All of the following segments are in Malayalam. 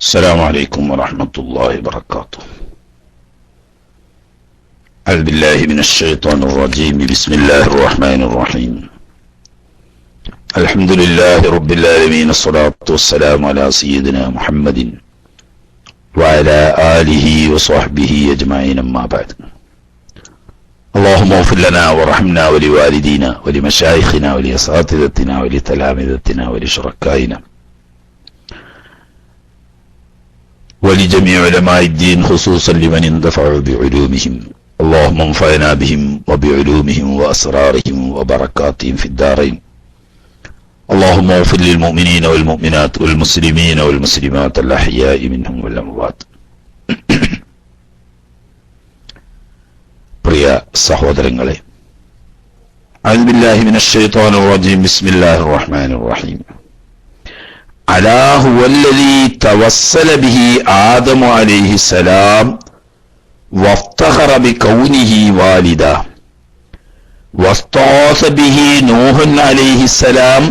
السلام عليكم ورحمة الله وبركاته. أعوذ بالله من الشيطان الرجيم. بسم الله الرحمن الرحيم. الحمد لله رب العالمين، الصلاة والسلام على سيدنا محمد وعلى آله وصحبه أجمعين، أما بعد. اللهم اغفر لنا وارحمنا ولوالدينا ولمشايخنا ولأساتذتنا ولتلامذتنا ولشركائنا ولجميع علماء الدين، خصوصا لمن اندفعوا بعلومهم. اللهم انفعنا بهم وبعلومهم وأسرارهم وبركاتهم في الدارين. اللهم اغفر للمؤمنين والمؤمنات والمسلمين والمسلمات الأحياء منهم والأموات. പ്രിയ സഹോദരങ്ങളെ, അഊദു ബില്ലാഹി മിനശ് ശൈത്വാനിർ റജീം. ബിസ്മില്ലാഹിർ റഹ്മാനിർ റഹീം. അലാ ഹുവല്ലദീ തവസ്സല ബിഹി ആദമു അലൈഹിസ്സലാം വഫ്തഖറ ബികൗനിഹി വാലിദ വസ്തഗാസ ബിഹി നൂഹ് അലൈഹിസ്സലാം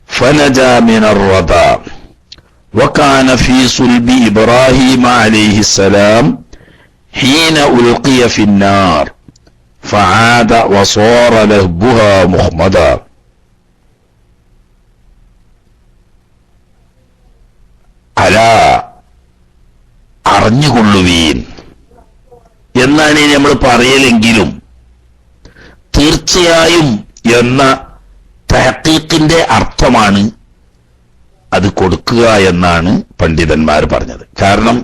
ഫനജാ മിനർ റദാ വകാന ഫീ സുൽബി ഇബ്രാഹീമ അലൈഹിസ്സലാം ഹീന ഉൽഖിയ ഫിന്നാർ ഫആദ വസാറ ലഹ്ബുഹാ മുഹ്മദാ. അലാ, അറിഞ്ഞുകൊള്ളുവീൻ എന്നാണ് നമ്മൾ പറയലെങ്കിലും തീർച്ചയായും എന്ന തഹഖീഖിന്റെ അർത്ഥമാണ് അത് കൊടുക്കുക എന്നാണ് പണ്ഡിതന്മാർ പറഞ്ഞത്. കാരണം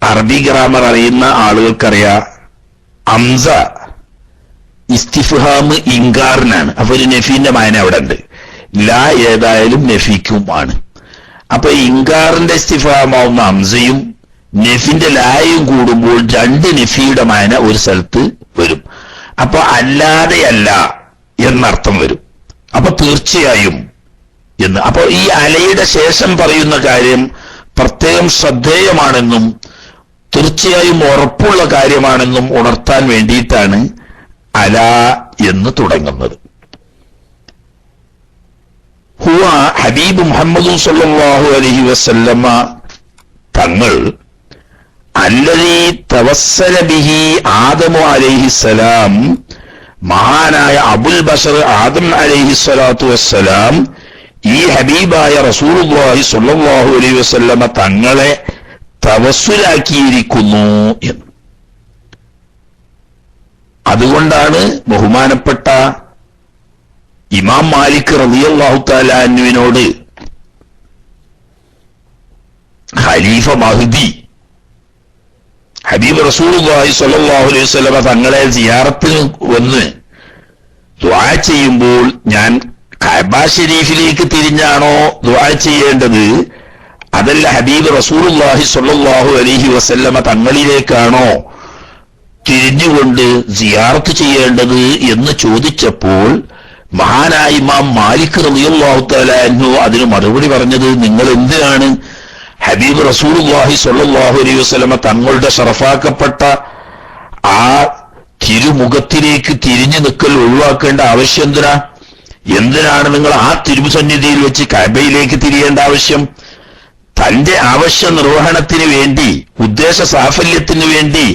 അറബി ഗ്രാമർ അറിയുന്ന ആളുകൾക്കറിയാം, അംസ ഇസ്തിഫ്ഹാം ഇൻകാറിനാണ്. അപ്പൊ ഒരു നഫീന്റെ മായന അവിടെ ഉണ്ട്. ലാ ഏതായാലും നഫീക്കും ആണ്. അപ്പൊ ഇൻകാറിന്റെ ഇസ്തിഫ്ഹാമാവുന്ന അംസയും നഫിന്റെ ലായും കൂടുമ്പോൾ രണ്ട് നഫിയുടെ മായന ഒരു സ്ഥലത്ത് വരും. അപ്പൊ അല്ലാതെയല്ല എന്നർത്ഥം വരും. അപ്പൊ തീർച്ചയായും എന്ന്. അപ്പൊ ഈ അലയുടെ ശേഷം പറയുന്ന കാര്യം പ്രത്യേകം ശ്രദ്ധേയമാണെന്നും തീർച്ചയായും ഉറപ്പുള്ള കാര്യമാണെന്നും ഉണർത്താൻ വേണ്ടിയിട്ടാണ് അല എന്ന് തുടങ്ങുന്നത്. ഹുവ ഹബീബ് മുഹമ്മദ് സല്ലല്ലാഹു അലൈഹി വസല്ലമ തങ്ങൾ അല്ലദീ തവസ്സല ബിഹി ആദമു അലൈഹിസ്സലാം, മഹാനായ അബുൽ ബശർ ആദം അലൈഹിസ്സലാത്തു വസ്സലാം ഈ ഹബീബായ റസൂലുള്ളാഹി സ്വല്ലല്ലാഹു അലൈഹി വസല്ലമ തങ്ങളെ തവസ്സുലാക്കിയിരിക്കുന്നു എന്ന്. അതുകൊണ്ടാണ് ബഹുമാനപ്പെട്ട ഇമാം മാലിക് റളിയല്ലാഹു തആല അൻഹുവിനോട് ഖലീഫ മഹ്ദി ഹബീബ് റസൂലുള്ളാഹി സ്വല്ലല്ലാഹു അലൈഹി വസല്ലമ തങ്ങളെ സിയാറത്തിന് വന്ന് ദുആ ചെയ്യുമ്പോൾ ഞാൻ കഅബ ശരീഫിലേക്ക് തിരിഞ്ഞാണോ ദുആ ചെയ്യേണ്ടത്, അതല്ല ഹബീബ് റസൂലുള്ളാഹി സ്വല്ലല്ലാഹു അലൈഹി വസല്ലമ തങ്ങളിലേക്കാണോ തിരിഞ്ഞുകൊണ്ട് സിയാറത്ത് ചെയ്യേണ്ടത് എന്ന് ചോദിച്ചപ്പോൾ മഹാനായ ഇമാം മാലിക് റളിയല്ലാഹു തആല അൻഹു അതിന് മറുപടി പറഞ്ഞത്, നിങ്ങൾ എന്തിനാണ് ഹബീബ് റസൂലുള്ളാഹി സ്വല്ലല്ലാഹു അലൈഹി വസല്ലമ തങ്ങളുടെ ശറഫാക്കപ്പെട്ട ആ തിരുമുഖത്തിലേക്ക് തിരിഞ്ഞു നിൽക്കൽ ഒഴിവാക്കേണ്ട ആവശ്യം എന്തിനാണ് നിങ്ങൾ ആ തിരുസന്നിധിയിൽ വെച്ച് കഅബയിലേക്ക് തിരിയേണ്ട ആവശ്യം? തന്റെ ആവശ്യ നിർവഹണത്തിന് വേണ്ടി, ഉദ്ദേശ സാഫല്യത്തിന് വേണ്ടി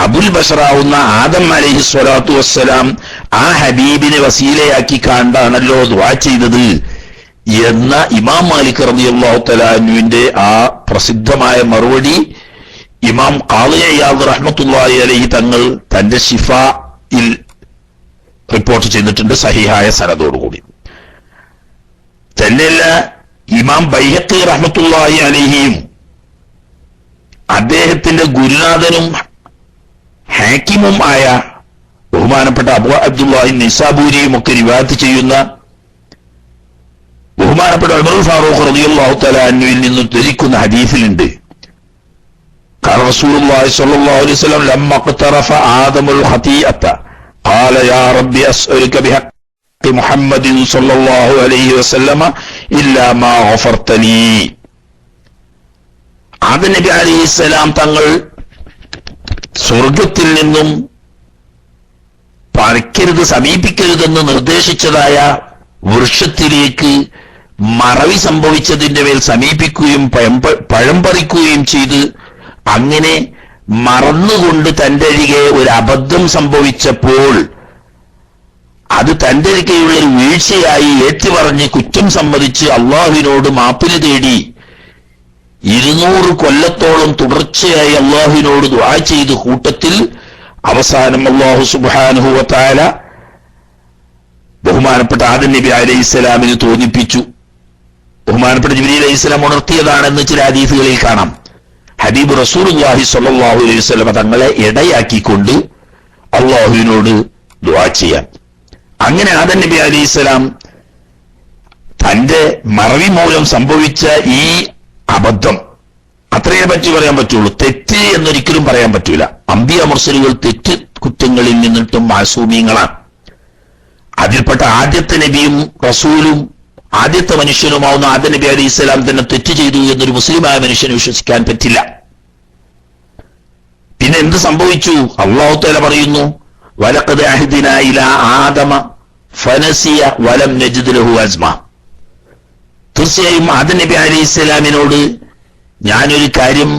അബുൽ ബശറാവുന്ന ആദം അലൈഹി സ്വലാത്തു വസ്സലാം ആ ഹബീബിനെ വസീലയാക്കി കണ്ടാണല്ലോ ദുആ ചെയ്തത് എന്ന ഇമാം മാലിക് റളിയല്ലാഹു തആല അൻഹുവിന്റെ ആ പ്രസിദ്ധമായ മറുപടി ഇമാം ഖാളി ഇയാദ് റഹ്മത്തുള്ളാഹി അലൈഹി തങ്ങൾ തന്റെ ശിഫായിൽ റിപ്പോർട്ട് ചെയ്തിട്ടുണ്ട്, സഹിഹായ സനദോടുകൂടി. തന്നെയല്ല, ഇമാം ബൈഹഖി റഹ്മത്തുള്ളാഹി അലൈഹിയും അദ്ദേഹത്തിന്റെ ഗുരുനാഥനും ഹാക്കിമും ആയ ബഹുമാനപ്പെട്ട അബൂ അബ്ദുല്ലാഹി നിസാബൂരിയും ഒക്കെ റിവായത്ത് ചെയ്യുന്ന ബഹുമാനപ്പെട്ട ഉമർ ഫാറൂഖ് റളിയല്ലാഹു തആല അൻഹുവിൽ നിന്ന് ധരിക്കുന്ന ഹദീസിലുണ്ട്, ഖാല റസൂലുള്ളാഹി സ്വല്ലല്ലാഹു അലൈഹി വസല്ലം ലമ്മ ഖതറഫ ആദമുൽ ഖതീഅത ഖാല യാ റബ്ബി അസ്അലുക ബിഹഖ് മുഹമ്മദിൻ സ്വല്ലല്ലാഹു അലൈഹി വസല്ലമ ഇല്ലാ മാ ഗഫർത ലീ. ആദം നബി അലൈഹിസ്സലാം തങ്ങൾ സ്വർഗത്തിൽ നിന്നും പറിക്കരുത്, സമീപിക്കരുതെന്ന് നിർദ്ദേശിച്ചതായ വൃക്ഷത്തിലേക്ക് മറവി സംഭവിച്ചതിന്റെ മേൽ സമീപിക്കുകയും പഴം പറിക്കുകയും ചെയ്ത് അങ്ങനെ മറന്നുകൊണ്ട് തന്റെ അരികെ ഒരു അബദ്ധം സംഭവിച്ചപ്പോൾ അത് തന്റെ അരികെയുള്ള ഒരു വീഴ്ചയായി ഏറ്റുപറഞ്ഞ് കുറ്റം സമ്മതിച്ച് അള്ളാഹുവിനോട് മാപ്പിന് തേടി 200 കൊല്ലത്തോളം തുടർച്ചയായി അള്ളാഹുവിനോട് ദുആ ചെയ്ത് കൂട്ടത്തിൽ അവസാനം അല്ലാഹു സുബ്ഹാനഹു വ തആല ബഹുമാനപ്പെട്ട ആദം നബി അലൈഹിസ്സലാമിന് തോന്നിപ്പിച്ചു. ബഹുമാനപ്പെട്ട ജിബ്രീൽ അലൈഹിസ്സലാം ഉണർത്തിയതാണെന്ന് ചില ഹദീസുകളിൽ കാണാം. ഹബീബ് റസൂലുള്ളാഹി സ്വല്ലല്ലാഹു അലൈഹി വസല്ലം തങ്ങളെ ഇടയാക്കിക്കൊണ്ട് അള്ളാഹുവിനോട് ദുആ ചെയ്യാൻ. അങ്ങനെ ആദം നബി അലൈഹിസ്സലാം തന്റെ മറവി മൂലം സംഭവിച്ച ഈ അബദ്ധം അത്രയേ പറ്റി പറയാൻ പറ്റുള്ളൂ. തെറ്റ് എന്നൊരിക്കലും പറയാൻ പറ്റൂല. അംബിയ മുർസലുകൾ തെറ്റ് കുറ്റങ്ങളിൽ നിന്നിട്ടും മാസൂമീങ്ങളാണ്. അതിൽപ്പെട്ട ആദ്യത്തെ നബിയും റസൂലും ആദ്യത്തെ മനുഷ്യനുമാവുന്ന ആദം നബി അലൈഹി സ്വലാം തന്നെ തെറ്റ് ചെയ്തു എന്നൊരു മുസ്ലിമായ മനുഷ്യന് വിശ്വസിക്കാൻ പറ്റില്ല. പിന്നെ എന്ത് സംഭവിച്ചു? അല്ലാഹു തആല പറയുന്നു, വലഖദ് അഹ്ദിനാ ഇലാ ആദമ ഫനസിയ വലം നജിദ് ലഹു അസ്മ. തീർച്ചയായും ആദം നബി അലൈഹി സ്വലാമിനോട് ഞാനൊരു കാര്യം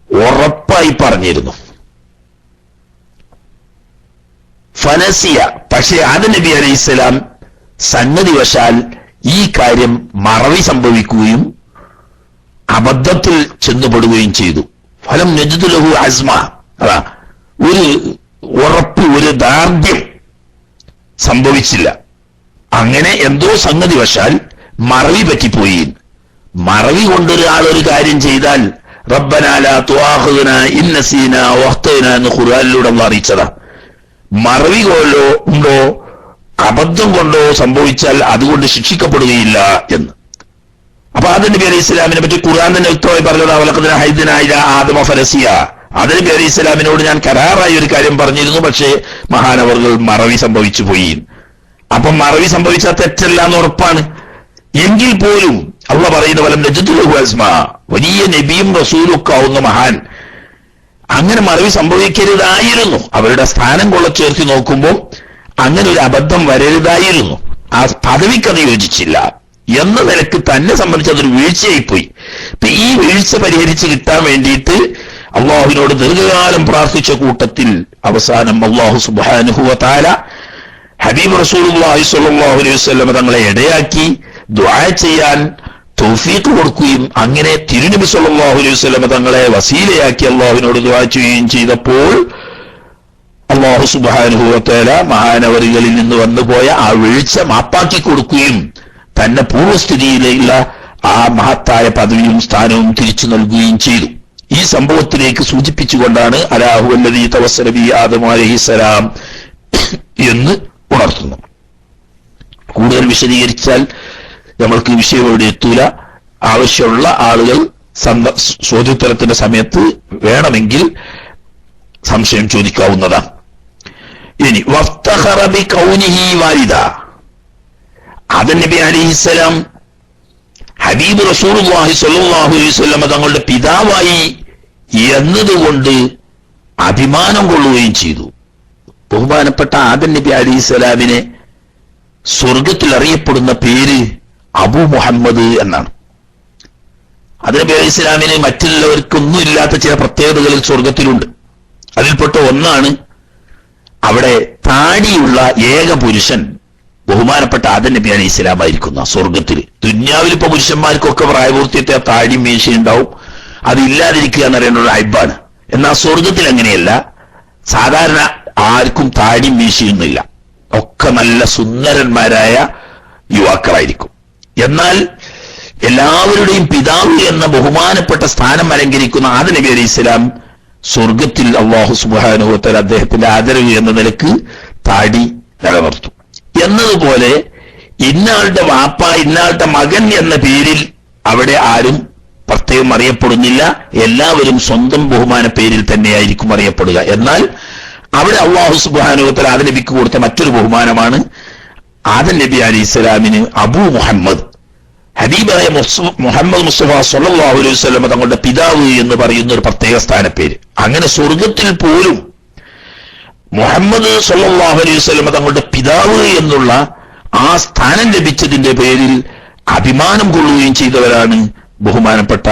ഉറപ്പായി പറഞ്ഞിരുന്നു. ഫനസിയ, പക്ഷേ ആദം നബി അലൈഹിസ്സലാം സന്നദ്ധിവശാൽ ഈ കാര്യം മറവി സംഭവിക്കുകയും അബദ്ധത്തിൽ ചെന്നുപെടുകയും ചെയ്തു. ഫലം നജിദ് ലഹു അസ്മ, അതാ ഒരു ഉറപ്പ്, ഒരു ദാർഢ്യം സംഭവിച്ചില്ല. അങ്ങനെ എന്തോ സംഗതിവശാൽ മറവി പറ്റിപ്പോയി. മറവി കൊണ്ടൊരാൾ ഒരു കാര്യം ചെയ്താൽ റബ്ബനാ ലാ തുആഖിദ്നാ ഇൻ നസീനാ വഖ്തനാ എന്ന് ഖുർആനിലൂടെ അല്ലാഹു അറിയിച്ചതാ. മറവി കൊണ്ടോ അബദ്ധം കൊണ്ടോ സംഭവിച്ചാൽ അതുകൊണ്ട് ശിക്ഷിക്കപ്പെടുകയില്ല എന്ന്. അപ്പൊ ആദം നബി അലൈഹി സ്വലാമിനെ പറ്റി ഖുർആൻ തന്നെ വ്യക്തമായി പറഞ്ഞത്, വലഖദ് അഹ്ദിനാ ഇലാ ആദമ ഫനസിയ. ആദം നബി അലൈഹി സ്വലാമിനോട് ഞാൻ കരാറായി ഒരു കാര്യം പറഞ്ഞിരുന്നു, പക്ഷേ മഹാനവർകൾ മറവി സംഭവിച്ചു പോയി. അപ്പം മറവി സംഭവിച്ചാൽ തെറ്റല്ല എന്ന് ഉറപ്പാണ്. എങ്കിൽ പോലും അള്ളാഹു പറയുന്ന വലം നജിദ് ലഹു അസ്മ, വലിയ നബിയും റസൂലും ഒക്കെ ആവുന്ന മഹാൻ അങ്ങനെ മറവി സംഭവിക്കരുതായിരുന്നു. അവരുടെ സ്ഥാനം കൊള്ള ചേർത്തി നോക്കുമ്പോൾ അങ്ങനെ ഒരു അബദ്ധം വരരുതായിരുന്നു. ആ പദവിക്കത് യോജിച്ചില്ല എന്ന നിലക്ക് തന്നെ സംബന്ധിച്ച് അതൊരു വീഴ്ചയായിപ്പോയി. ഇപ്പൊ ഈ വീഴ്ച പരിഹരിച്ച് കിട്ടാൻ വേണ്ടിയിട്ട് അള്ളാഹുവിനോട് ദീർഘകാലം പ്രാർത്ഥിച്ച കൂട്ടത്തിൽ അവസാനം അല്ലാഹു സുബ്ഹാനഹു വ തആല ഹബീബ് റസൂലുള്ളാഹി സ്വല്ലല്ലാഹു അലൈഹി വസല്ലം തങ്ങളെ ഇടയാക്കി ദുആ ചെയ്യാൻ തൗഫീഖ് കൊടുക്കുകയും അങ്ങനെ തിരുനബി സ്വല്ലല്ലാഹു അലൈഹി വസല്ലം തങ്ങളെ വസീലയാക്കി അള്ളാഹുവിനോട് ദുആ ചെയ്യുകയും ചെയ്തപ്പോൾ അല്ലാഹു സുബ്ഹാനഹു വ തആല മഹാനവരികളിൽ നിന്ന് വന്നുപോയ ആ വീഴ്ച മാപ്പാക്കി കൊടുക്കുകയും തന്നെ പൂർവ്വസ്ഥിതിയിലുള്ള ആ മഹത്തായ പദവിയും സ്ഥാനവും തിരിച്ചു നൽകുകയും ചെയ്തു. ഈ സംഭവത്തിലേക്ക് സൂചിപ്പിച്ചുകൊണ്ടാണ് അലാഹു അല്ലദീ തവസ്സല ബി ആദം അലൈഹിസ്സലാം എന്ന് ഉണർത്തുന്നു. കൂടുതൽ വിശദീകരിച്ചാൽ നമ്മൾക്ക് വിഷയം ഇവിടെ എത്തൂല. ആവശ്യമുള്ള ആളുകൾ ചോദ്യോത്തരത്തിന്റെ സമയത്ത് വേണമെങ്കിൽ സംശയം ചോദിക്കാവുന്നതാണ്. ഇനി വഫ്തഖറ ബി കൗനിഹി വാലിദ, ആദം നബി അലൈഹിസ്സലാം ഹബീബ് റസൂലുള്ളാഹി സ്വല്ലല്ലാഹു അലൈഹി വസല്ലം തങ്ങളുടെ പിതാവായി എന്നതുകൊണ്ട് അഭിമാനം കൊള്ളുകയും ചെയ്തു. ബഹുമാനപ്പെട്ട ആദം നബി അലൈഹിസ്സലാമിനെ സ്വർഗത്തിൽ അറിയപ്പെടുന്ന പേര് അബു മുഹമ്മദ് എന്നാണ്. ആദം നബി അലൈഹിസ്സലാമിന് മറ്റുള്ളവർക്കൊന്നും ഇല്ലാത്ത ചില പ്രത്യേകതകളിൽ സ്വർഗത്തിലുണ്ട്. അതിൽപ്പെട്ട ഒന്നാണ് അവിടെ താടിയുള്ള ഏക പുരുഷൻ ബഹുമാനപ്പെട്ട ആദം നബി അലൈഹി സ്വലാം ആയിരിക്കുന്ന സ്വർഗത്തിൽ. ദുന്യാവിൽ ഇപ്പൊ പുരുഷന്മാർക്കൊക്കെ പ്രായപൂർത്തിയത്തെ താടിയും മീശയും ഉണ്ടാവും, അതില്ലാതിരിക്കുക എന്ന് പറയുന്നത് അയ്ബാണ്. എന്നാൽ സ്വർഗത്തിൽ അങ്ങനെയല്ല. സാധാരണ ആർക്കും താടിയും മീശയൊന്നുമില്ല, ഒക്കെ നല്ല സുന്ദരന്മാരായ യുവാക്കളായിരിക്കും. എന്നാൽ എല്ലാവരുടെയും പിതാവ് എന്ന ബഹുമാനപ്പെട്ട സ്ഥാനം അലങ്കരിക്കുന്ന ആദം നബി അലൈഹി സ്വലാം സ്വർഗത്തിൽ അല്ലാഹു സുബ്ഹാനഹു വ തആല അദ്ദേഹത്തിന്റെ ആദരവ് എന്ന നിലക്ക് താടി നിലനിർത്തും. എന്നതുപോലെ ഇന്നാളുടെ വാപ്പ, ഇന്നാളുടെ മകൻ എന്ന പേരിൽ അവിടെ ആരും പ്രത്യേകം അറിയപ്പെടുന്നില്ല. എല്ലാവരും സ്വന്തം ബഹുമാന പേരിൽ തന്നെയായിരിക്കും അറിയപ്പെടുക. എന്നാൽ അവിടെ അല്ലാഹു സുബ്ഹാനഹു വ തആല ആദം നബിക്ക് കൊടുത്ത മറ്റൊരു ബഹുമാനമാണ് ആദം നബി അലൈഹി സ്വലാമിന് അബൂ മുഹമ്മദ്, ഹബീബായ മുഹമ്മദ് മുസ്തഫ സ്വല്ലല്ലാഹു അലൈഹി വസല്ലം തങ്ങളുടെ പിതാവ് എന്ന് പറയുന്ന ഒരു പ്രത്യേക സ്ഥാനപ്പേര്. അങ്ങനെ സ്വർഗത്തിൽ പോലും മുഹമ്മദ് സ്വല്ലല്ലാഹു അലൈഹി വസല്ലം തങ്ങളുടെ പിതാവ് എന്നുള്ള ആ സ്ഥാനം ലഭിച്ചതിന്റെ പേരിൽ അഭിമാനം കൊള്ളുകയും ചെയ്തവരാണ് ബഹുമാനപ്പെട്ട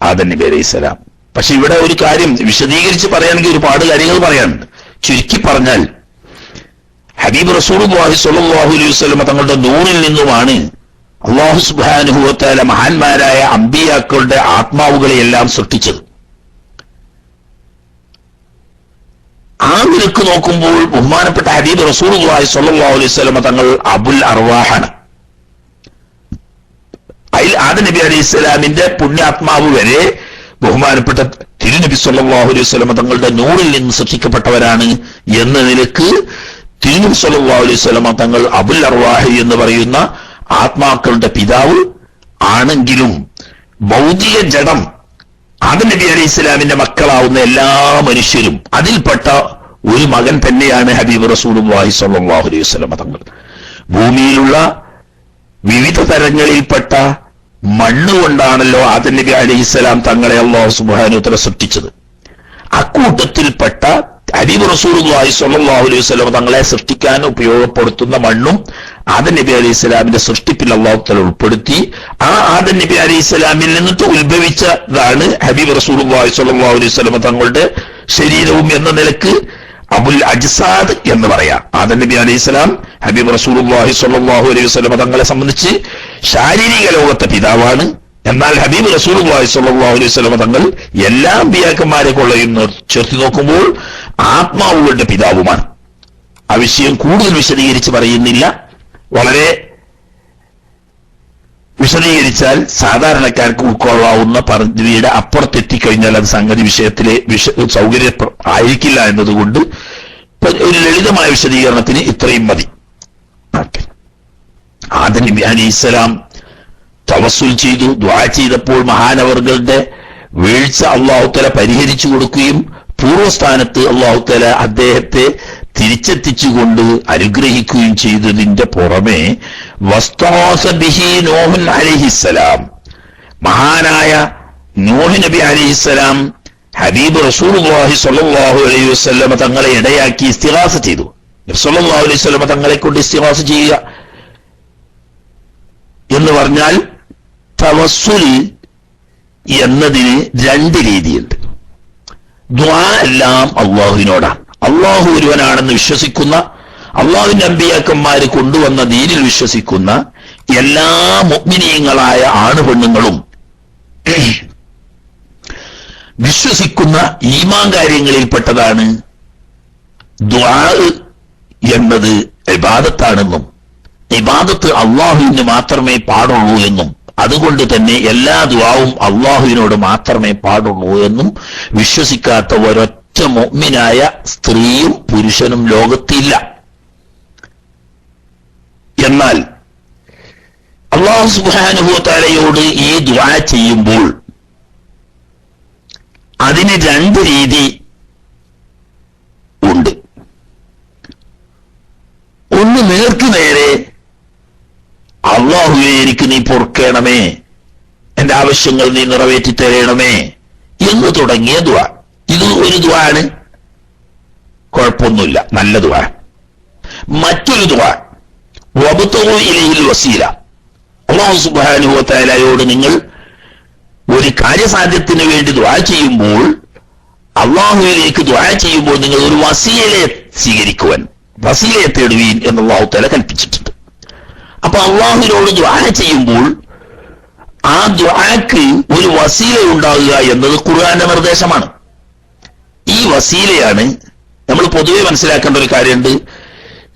ആദം നബി അലൈഹിസ്സലാം. പക്ഷെ ഇവിടെ ഒരു കാര്യം വിശദീകരിച്ച് പറയുകയാണെങ്കിൽ ഒരുപാട് കാര്യങ്ങൾ പറയാനുണ്ട്. ചുരുക്കി പറഞ്ഞാൽ ഹബീബ് റസൂലുള്ളാഹി സ്വല്ലല്ലാഹു അലൈഹി വസല്ലം തങ്ങളുടെ നൂറിൽ നിന്നുമാണ് അല്ലാഹു സുബ്ഹാനഹു വ തആല മഹാന്മാരായ അമ്പിയാക്കളുടെ ആത്മാവുകളെയെല്ലാം സൃഷ്ടിച്ചത്. ആ നിലക്ക് നോക്കുമ്പോൾ ബഹുമാനപ്പെട്ട ഹബീബ് റസൂലുള്ളാഹി സ്വല്ലല്ലാഹു അലൈഹി വസല്ലം തങ്ങൾ അബുൽ അർവാഹാണ്. അതിൽ ആദം നബി അലൈഹിസ്സലാമിന്റെ പുണ്യാത്മാവ് വരെ ബഹുമാനപ്പെട്ട തിരുനബി സ്വല്ലല്ലാഹു അലൈഹി വസല്ലം തങ്ങളുടെ നൂറിൽ നിന്ന് സൃഷ്ടിക്കപ്പെട്ടവരാണ് എന്ന നിലക്ക് തിരുനബി സ്വല്ലല്ലാഹു അലൈഹി വസല്ലം തങ്ങൾ അബുൽ അർവാഹ് എന്ന് പറയുന്ന ആത്മാക്കളുടെ പിതാവ് ആണെങ്കിലും ഭൗതിക ജഡം ആദം നബി അലൈഹി ഇസ്ലാമിന്റെ മക്കളാവുന്ന എല്ലാ മനുഷ്യരും അതിൽപ്പെട്ട ഒരു മകൻ തന്നെയാണ് ഹബീബ് റസൂലുള്ളാഹി സ്വല്ലല്ലാഹു അലൈഹി വസല്ലം തങ്ങൾ. ഭൂമിയിലുള്ള വിവിധ തരങ്ങളിൽപ്പെട്ട മണ്ണുകൊണ്ടാണല്ലോ ആദം നബി അലൈഹിസ്സലാം തങ്ങളെ അല്ലാഹു സുബ്ഹാനഹു വ തആല സൃഷ്ടിച്ചത്. അക്കൂട്ടത്തിൽപ്പെട്ട ഹബീബ് റസൂലുള്ളാഹി സ്വല്ലല്ലാഹു അലൈഹി വസല്ലം തങ്ങളെ സൃഷ്ടിക്കാൻ ഉപയോഗപ്പെടുത്തുന്ന മണ്ണും ആദം നബി അലൈഹിസ്സലാമിന്റെ സൃഷ്ടിപ്പിൽ അല്ലാഹു തആല ഉൾപ്പെടുത്തി. ആ ആദം നബി അലൈഹിസ്സലാമിൽ നിന്നിട്ട് ഉത്ഭവിച്ചതാണ് ഹബീബ് റസൂലുള്ളാഹി സ്വല്ലല്ലാഹു അലൈഹി വസല്ലം തങ്ങളുടെ ശരീരവും എന്ന നിലക്ക് അബുൽ അജ്സാദ് എന്ന് പറയാം. ആദം നബി അലൈഹിസ്സലാം ഹബീബ് റസൂലുള്ളാഹി സ്വല്ലല്ലാഹു അലൈഹി വസല്ലം തങ്ങളെ സംബന്ധിച്ച് ശാരീരിക ലോകത്തെ പിതാവാണ്. എന്നാൽ ഹബീബ് റസൂലുള്ളാഹി സ്വല്ലല്ലാഹു അലൈഹി വസല്ലം തങ്ങൾ എല്ലാ അമ്പിയാക്കന്മാരെ കൊള്ളയും ചേർത്ത് നോക്കുമ്പോൾ ആത്മാവുകളുടെ പിതാവുമാണ്. ആ വിഷയം കൂടുതൽ വിശദീകരിച്ച് പറയുന്നില്ല. വളരെ വിശദീകരിച്ചാൽ സാധാരണക്കാർക്ക് ഉൾക്കൊള്ളാവുന്ന പദവിയുടെ അപ്പുറത്തെത്തിക്കഴിഞ്ഞാൽ അത് സംഗതി വിഷയത്തിലെ സൗകര്യ ആയിരിക്കില്ല എന്നതുകൊണ്ട് ഒരു ലളിതമായ വിശദീകരണത്തിന് ഇത്രയും മതി. ആദം നബി അലൈഹിസ്സലാം തവസ്സുൽ ചെയ്തു, ദുആ ചെയ്തപ്പോൾ മഹാനവർകളുടെ വീഴ്ച അല്ലാഹു തആല പരിഹരിച്ചു കൊടുക്കുകയും പൂർവ്വസ്ഥാനത്ത് അല്ലാഹു തആല അദ്ദേഹത്തെ തിരിച്ചെത്തിച്ചുകൊണ്ട് അനുഗ്രഹിക്കുകയും ചെയ്തതിന്റെ പുറമെ വസ്താസ ബിഹി നൂഹ് അലൈഹിസ്സലാം, മഹാനായ നൂഹ് നബി അലൈഹിസ്സലാം ഹബീബ് റസൂലുള്ളാഹി സ്വല്ലല്ലാഹു അലൈഹി വസല്ലം തങ്ങളെ ഇടയാക്കി ഇസ്തിഗാസ ചെയ്തു. നബി സ്വല്ലല്ലാഹു അലൈഹി വസല്ലം തങ്ങളെ കൊണ്ട് ഇസ്തിഗാസ ചെയ്യുക എന്ന് പറഞ്ഞാൽ തവസ്സുൽ എന്നതിന് രണ്ട് രീതിയുണ്ട്. ദുആ എല്ലാം അല്ലാഹുവിനോടാണ്. അല്ലാഹു ഒരുവനാണെന്ന് വിശ്വസിക്കുന്ന, അല്ലാഹുവിന്റെ അമ്പിയാക്കന്മാര് കൊണ്ടുവന്ന ദീനിൽ വിശ്വസിക്കുന്ന എല്ലാ മുഅ്മിനീങ്ങളായ ആണുപെണ്ണുങ്ങളും വിശ്വസിക്കുന്ന ഈമാൻ കാര്യങ്ങളിൽപ്പെട്ടതാണ് ദുആ എന്നത് ഇബാദത്താണെന്നും ഇബാദത്ത് അല്ലാഹുവിന് മാത്രമേ പാടുള്ളൂ എന്നും അതുകൊണ്ട് തന്നെ എല്ലാ ദുആവും അല്ലാഹുവിനോട് മാത്രമേ പാടുള്ളൂ എന്നും വിശ്വസിക്കാത്ത ഒരൊറ്റ മുഅ്മിനായ സ്ത്രീയും പുരുഷനും ലോകത്തില്ല. എന്നാൽ അല്ലാഹു സുബ്ഹാനഹു വ തആലയോട് ഈ ദുആ ചെയ്യുമ്പോൾ അതിന് രണ്ട് രീതി ഉണ്ട്. ഒന്ന് നേർക്ക് നേരെ അല്ലാഹുവേ എനിക്ക് നീ പൊറുക്കണമേ, എന്റെ ആവശ്യങ്ങൾ നീ നിറവേറ്റി തരണമേ എന്ന് തുടങ്ങിയ ദുആ. ഇത് ഒരു ദുആ ആണ്, കുഴപ്പമൊന്നുമില്ല, നല്ല ദുആ. മറ്റൊരു ദുആ വബ്തഗൂ ഇലൈഹിൽ വസീല, അല്ലാഹു സുബ്ഹാനഹു വ തആലയോട് നിങ്ങൾ ഒരു കാര്യസാധ്യത്തിന് വേണ്ടി ദുആ ചെയ്യുമ്പോൾ, അല്ലാഹുവിലേക്ക് ദുആ ചെയ്യുമ്പോൾ നിങ്ങൾ ഒരു വസീലയെ സ്വീകരിക്കുവാൻ, വസീലയെ തേടുവീൻ എന്ന് അല്ലാഹു തആല കൽപ്പിച്ചിട്ടുണ്ട്. അപ്പൊ അല്ലാഹുവിനോട് ദുആ ചെയ്യുമ്പോൾ ആ ദുആക്ക് ഒരു വസീല ഉണ്ടാകുക എന്നത് ഖുർആന്റെ നിർദ്ദേശമാണ്. ഈ വസീലയാണ് നമ്മൾ പൊതുവെ മനസ്സിലാക്കേണ്ട ഒരു കാര്യമുണ്ട്.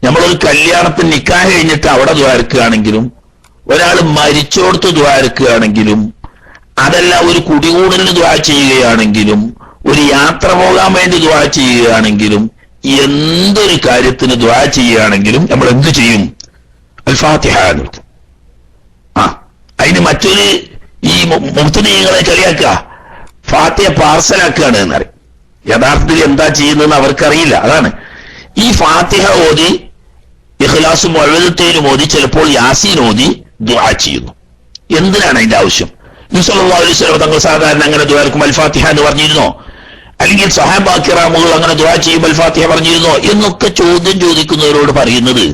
നമ്മളൊരു കല്യാണത്തിന് നിക്കാഹ് കഴിഞ്ഞിട്ട് അവിടെ ദുആ ഇറക്കുകയാണെങ്കിലും, ഒരാൾ മരിച്ചോടത്ത് ദുആ ഇറക്കുകയാണെങ്കിലും, അതല്ല ഒരു കുടികൂടലിന് ദുആ ചെയ്യുകയാണെങ്കിലും, ഒരു യാത്ര പോകാൻ വേണ്ടി ദുആ ചെയ്യുകയാണെങ്കിലും, എന്തൊരു കാര്യത്തിന് ദുആ ചെയ്യുകയാണെങ്കിലും നമ്മൾ എന്ത് ചെയ്യും? അൽ-ഫാത്തിഹ. അതിന് മറ്റൊരു ഈ മുബ്തദീങ്ങളെ കളിയാക്കുക, ഫാത്തിഹ പാർസലാക്കുകയാണ് എന്നറിയും. യഥാർത്ഥത്തിൽ എന്താ ചെയ്യുന്നതെന്ന് അവർക്കറിയില്ല. അതാണ് ഈ ഫാത്തിഹ ഓതി ഇഖ്ലാസും മുഅവ്വിദത്തൈനും ഓതി ചിലപ്പോൾ യാസീൻ ഓതി ദുആ ചെയ്യുന്നു. എന്തിനാണ് അതിന്റെ ആവശ്യം? നബി സല്ലല്ലാഹു അലൈഹി വസല്ലം തങ്ങൾ സാധാരണ അങ്ങനെ ദുആ ഇറക്കും അൽ ഫാത്തിഹ എന്ന് പറഞ്ഞിരുന്നോ? അല്ലെങ്കിൽ സഹാബാ കിറാമുകൾ അങ്ങനെ ദുആ ചെയ്യുമ്പോൾ അൽ ഫാത്തിഹ പറഞ്ഞിരുന്നോ എന്നൊക്കെ ചോദ്യം ചോദിക്കുന്നവരോട് പറയുന്നത്,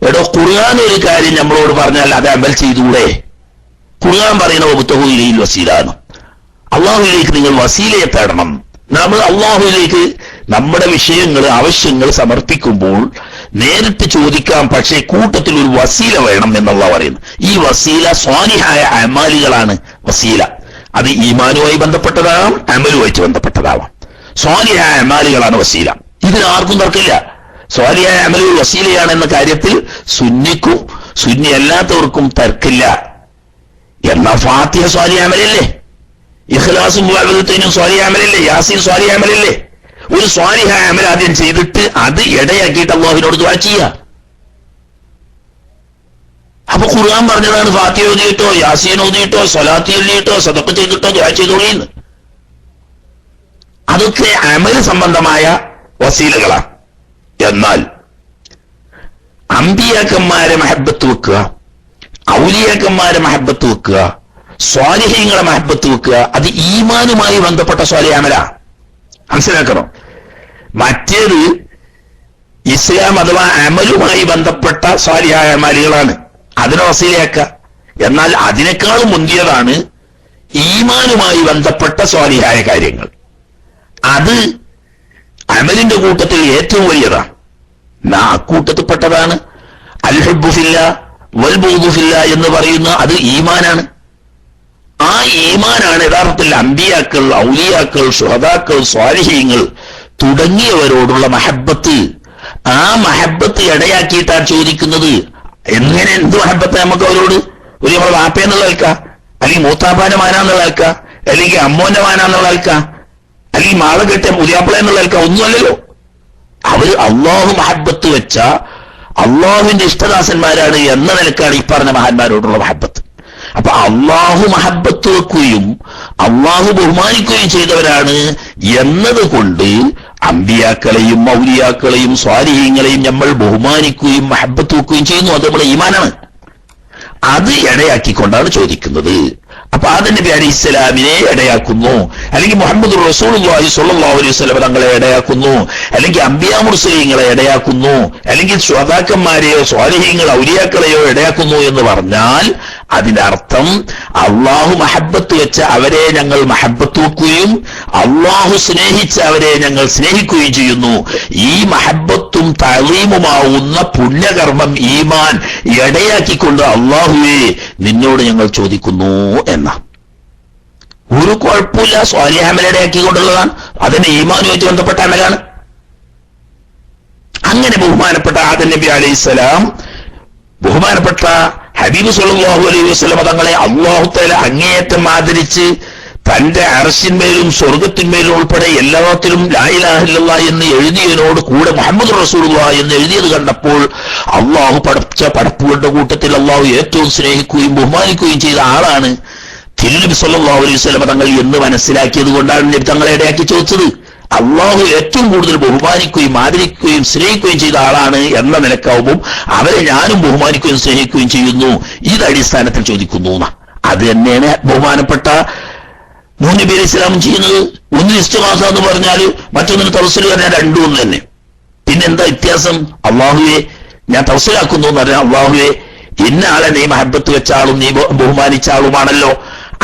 എടോ ഖുർആൻ ഒരു കാര്യം നമ്മളോട് പറഞ്ഞാൽ അത് അമൽ ചെയ്തുകൂടെ? ഖുർആൻ പറയുന്ന വബ്തഗൂ ഇലൈഹിൽ വസീലാണ്, അള്ളാഹുവിലേക്ക് നിങ്ങൾ വസീലയെ തേടണം. നമ്മൾ അള്ളാഹുവിലേക്ക് നമ്മുടെ വിഷയങ്ങൾ ആവശ്യങ്ങൾ സമർപ്പിക്കുമ്പോൾ നേരിട്ട് ചോദിക്കാം, പക്ഷേ കൂട്ടത്തിൽ ഒരു വസീല വേണം എന്നുള്ള പറയുന്നത്. ഈ വസീല സ്വാലിഹായ അമാലുകളാണ് വസീല. അത് ഈമാനുമായി ബന്ധപ്പെട്ടതാവാം, അമലുമായിട്ട് ബന്ധപ്പെട്ടതാവാം. സ്വാലിഹായ അമാലുകളാണ് വസീല. ഇതിന് ആർക്കും തർക്കമില്ല. സ്വാലിഹായ അമലുകൾ വസീലയാണ് എന്ന കാര്യത്തിൽ സുന്നിക്കും സുന്നി അല്ലാത്തവർക്കും തർക്കില്ല. എന്നാൽ ഫാത്തിഹ സ്വാലിഹായ അമലല്ലേ? ഇഖ്ലാസും മുഅവ്വദത്തൈനും സ്വാലിഹായ അമലല്ലേ? യാസീൻ സ്വാലിഹായ അമലല്ലേ? ഒരു സ്വാലിഹായ അമൽ ആദ്യം ചെയ്തിട്ട് അത് ഇടയാക്കിയിട്ട് അല്ലാഹുവിനോട് ദുആ ചെയ്യുക. അപ്പൊ ഖുർആൻ പറഞ്ഞതാണ് ഫാത്തിഹ ഓതിയിട്ടോ യാസീൻ ഓതിയിട്ടോ സ്വലാത്ത് ചൊല്ലിയിട്ടോ സദഖ ചെയ്തിട്ടോ ദുആ ചെയ്തോളീന്ന്. അതൊക്കെ അമൽ സംബന്ധമായ വസീലകളാണ്. എന്നാൽ അമ്പിയാക്കന്മാരെ മഹബത്ത് വെക്കുക, ഔലിയാക്കന്മാരെ മഹബത്ത് വെക്കുക, സ്വാലിഹീങ്ങളെ മഹബത്ത് വെക്കുക, അത് ഈമാനുമായി ബന്ധപ്പെട്ട സ്വാലിഹ് അമലാ. മനസ്സിലാക്കണം. മറ്റേത് ഇസ്ലാം അഥവാ അമലുമായി ബന്ധപ്പെട്ട സ്വാലിഹായ അമലുകളാണ്, അതിനെ വസീലയാക്കുക. എന്നാൽ അതിനേക്കാളും മുന്തിയതാണ് ഈമാനുമായി ബന്ധപ്പെട്ട സ്വാലിഹായ കാര്യങ്ങൾ. അത് അമലിന്റെ കൂട്ടത്തിൽ ഏറ്റവും വലിയതാണ്. അക്കൂട്ടത്തിൽപ്പെട്ടതാണ് അൽ ഹുബ്ബു ഫില്ലാ വൽ ബുഗ്ദു ഫില്ലാ എന്ന് പറയുന്ന അത് ഈമാനാണ്. ആ ഈമാനാണ് യഥാർത്ഥത്തിൽ അമ്പിയാക്കൾ, ഔലിയാക്കൾ, ശുഹദാക്കൾ, സ്വാലിഹീങ്ങൾ തുടങ്ങിയവരോടുള്ള മഹബത്ത്. ആ മഹബത്ത് ഇടയാക്കിയിട്ടാണ് ചോദിക്കുന്നത്. എങ്ങനെ എന്ത് മഹബത്ത് നമുക്ക് അവരോട്? ഒരു നമ്മളെ വാപ്പയെന്നുള്ള ആൾക്കാ, അല്ലെങ്കിൽ മൂത്താപ്പാന്റെ മാനാന്നുള്ള ആൾക്കാ, അല്ലെങ്കിൽ അമ്മോന്റെ മാനാന്നുള്ള ആൾക്കാ, അല്ലെങ്കിൽ മാളെ കെട്ടിയ പുതിയാപ്പിള എന്നുള്ള ആൾക്കാ, ഒന്നുമല്ലല്ലോ. അവര് അള്ളാഹു മഹബത്ത് വെച്ച അള്ളാഹുവിന്റെ ഇഷ്ടദാസന്മാരാണ് എന്ന നിലക്കാണ് ഈ പറഞ്ഞ മഹാന്മാരോടുള്ള മഹബത്ത്. അപ്പൊ അള്ളാഹു മഹബത്ത് വെക്കുകയും അള്ളാഹു ബഹുമാനിക്കുകയും ചെയ്തവരാണ് എന്നതുകൊണ്ട് അമ്പിയാക്കളെയും മൗലിയാക്കളെയും സ്വാലിഹീങ്ങളെയും നമ്മൾ ബഹുമാനിക്കുകയും മഹബത്ത് വെക്കുകയും ചെയ്യുന്നു. അത് നമ്മുടെ ഈമാനാണ്. അത് ഇടയാക്കിക്കൊണ്ടാണ് ചോദിക്കുന്നത്. അപ്പൊ ആദം നബി അലൈഹിസ്സലാമിനെ ഇടയാക്കുന്നു, അല്ലെങ്കിൽ മുഹമ്മദ് റസൂലുള്ളാഹി സ്വല്ലല്ലാഹു അലൈഹി വസല്ലം തങ്ങളെ ഇടയാക്കുന്നു, അല്ലെങ്കിൽ അംബിയാ മുർസലീങ്ങളെ ഇടയാക്കുന്നു, അല്ലെങ്കിൽ സ്വഹാക്കന്മാരെയോ സ്വാലിഹീങ്ങൾ ഔലിയാക്കളെയോ ഇടയാക്കുന്നു എന്ന് പറഞ്ഞാൽ അതിന്റെ അർത്ഥം അള്ളാഹു മഹബത്ത് വെച്ച അവരെ ഞങ്ങൾ മഹബത്ത് വെക്കുകയും അള്ളാഹു സ്നേഹിച്ച അവരെ ഞങ്ങൾ സ്നേഹിക്കുകയും ചെയ്യുന്നു. ഈ മഹബത്തും തഅലീമുമാവുന്ന പുണ്യകർമ്മം ഈമാൻ ഇടയാക്കിക്കൊണ്ട് അള്ളാഹുവേ നിന്നോട് ഞങ്ങൾ ചോദിക്കുന്നു എന്ന ഒരു കുഴപ്പമില്ല. സ്വാലിഹ് അമൽ ഇടയാക്കിക്കൊണ്ടുള്ളതാണ്. അതിന്റെ ഈമാനുമായിട്ട് ബന്ധപ്പെട്ട അമലാണ്. അങ്ങനെ ബഹുമാനപ്പെട്ട ആദം നബി അലൈഹിസ്സലാം, ബഹുമാനപ്പെട്ട ഹബീബ് സല്ലല്ലാഹു അലൈഹി വസല്ലം തങ്ങളെ അല്ലാഹു തആല അങ്ങേയറ്റം ആദരിച്ച് തന്റെ അർശിന്മേലും സ്വർഗത്തിന്മേലും ഉൾപ്പെടെ എല്ലാത്തിലും ലാ ഇലാഹ ഇല്ലല്ലാഹ് എന്ന് എഴുതിയതിനോട് കൂടെ മുഹമ്മദ് റസൂലുള്ളാഹി എന്ന് എഴുതിയത് കണ്ടപ്പോൾ അള്ളാഹു പഠിച്ച പടപ്പുകളുടെ കൂട്ടത്തിൽ അള്ളാഹു ഏറ്റവും സ്നേഹിക്കുകയും ബഹുമാനിക്കുകയും ചെയ്ത ആളാണ് തിരുനബി സല്ലല്ലാഹു അലൈഹി വസല്ലം തങ്ങൾ എന്ന് മനസ്സിലാക്കിയത് കൊണ്ടാണ് നബി തങ്ങളെ ഇടയാക്കി ചോദിച്ചത്. അള്ളാഹു ഏറ്റവും കൂടുതൽ ബഹുമാനിക്കുകയും ആദരിക്കുകയും സ്നേഹിക്കുകയും ചെയ്ത ആളാണ് എന്ന നിലക്കാവുമ്പോൾ അവരെ ഞാനും ബഹുമാനിക്കുകയും സ്നേഹിക്കുകയും ചെയ്യുന്നു. ഇത് അടിസ്ഥാനത്തിൽ ചോദിക്കുന്നു. അത് തന്നെയാണ് ബഹുമാനപ്പെട്ട നൂഹ് നബി അലൈഹി സ്വലാം ചെയ്യുന്നത്. ഒന്നിന് ഇസ്തിഗാസ എന്ന് പറഞ്ഞാൽ മറ്റൊന്നിന് തവസ്സുൽ പറഞ്ഞാൽ രണ്ടും ഒന്ന് തന്നെ. പിന്നെന്താ വ്യത്യാസം? അള്ളാഹുവെ ഞാൻ തവസ്സുലാക്കുന്നു എന്ന് പറഞ്ഞാൽ അള്ളാഹുവെ ഇന്ന ആളെ നീ മഹബത്ത് വെച്ച ആളും നീ ബഹുമാനിച്ച ആളുമാണല്ലോ,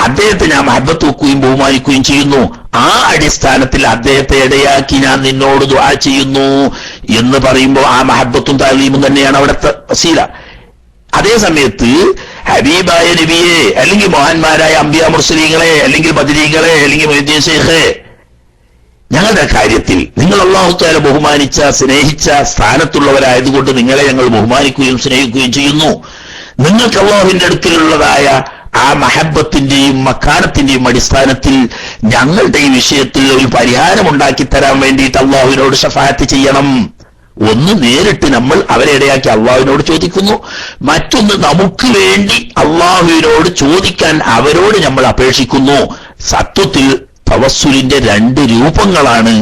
അദ്ദേഹത്തെ ഞാൻ മഹബത്ത് വെക്കുകയും ബഹുമാനിക്കുകയും ചെയ്യുന്നു. ആ അടിസ്ഥാനത്തിൽ അദ്ദേഹത്തെ ഇടയാക്കി ഞാൻ നിന്നോട് ദുആ ചെയ്യുന്നു എന്ന് പറയുമ്പോൾ ആ മഹബത്തും തഅലീമും തന്നെയാണ് അവിടുത്തെ വസീല. അതേ സമയത്ത് ഹബീബായ നബിയെ, അല്ലെങ്കിൽ മഹാന്മാരായ അംബിയാ മുർസലീങ്ങളെ, അല്ലെങ്കിൽ ബദരീങ്ങളെ, അല്ലെങ്കിൽ മുഹ്യിദ്ദീൻ ശൈഖെ, ഞങ്ങളുടെ കാര്യത്തിൽ നിങ്ങൾ അല്ലാഹു തആല ബഹുമാനിച്ച സ്നേഹിച്ച സ്ഥാനത്തുള്ളവരായതുകൊണ്ട് നിങ്ങളെ ഞങ്ങൾ ബഹുമാനിക്കുകയും സ്നേഹിക്കുകയും ചെയ്യുന്നു. നിങ്ങൾക്ക് അല്ലാഹുവിന്റെ അടുക്കലുള്ളതായ ആ മഹബത്തിന്റെയും മക്കാനത്തിന്റെയും അടിസ്ഥാനത്തിൽ ഞങ്ങളുടെ ഈ വിഷയത്തിൽ ഒരു പരിഹാരം ഉണ്ടാക്കി തരാൻ വേണ്ടിയിട്ട് അല്ലാഹുവിനോട് ശഫാഅത്ത് ചെയ്യണം. ഒന്ന് നേരിട്ട് നമ്മൾ അവരെ ഇടയാക്കി അള്ളാഹുവിനോട് ചോദിക്കുന്നു, മറ്റൊന്ന് നമുക്ക് വേണ്ടി അള്ളാഹുവിനോട് ചോദിക്കാൻ അവരോട് നമ്മൾ അപേക്ഷിക്കുന്നു. സത്വത്തിൽ തവസ്സുലിന്റെ രണ്ട് രൂപങ്ങളാണ്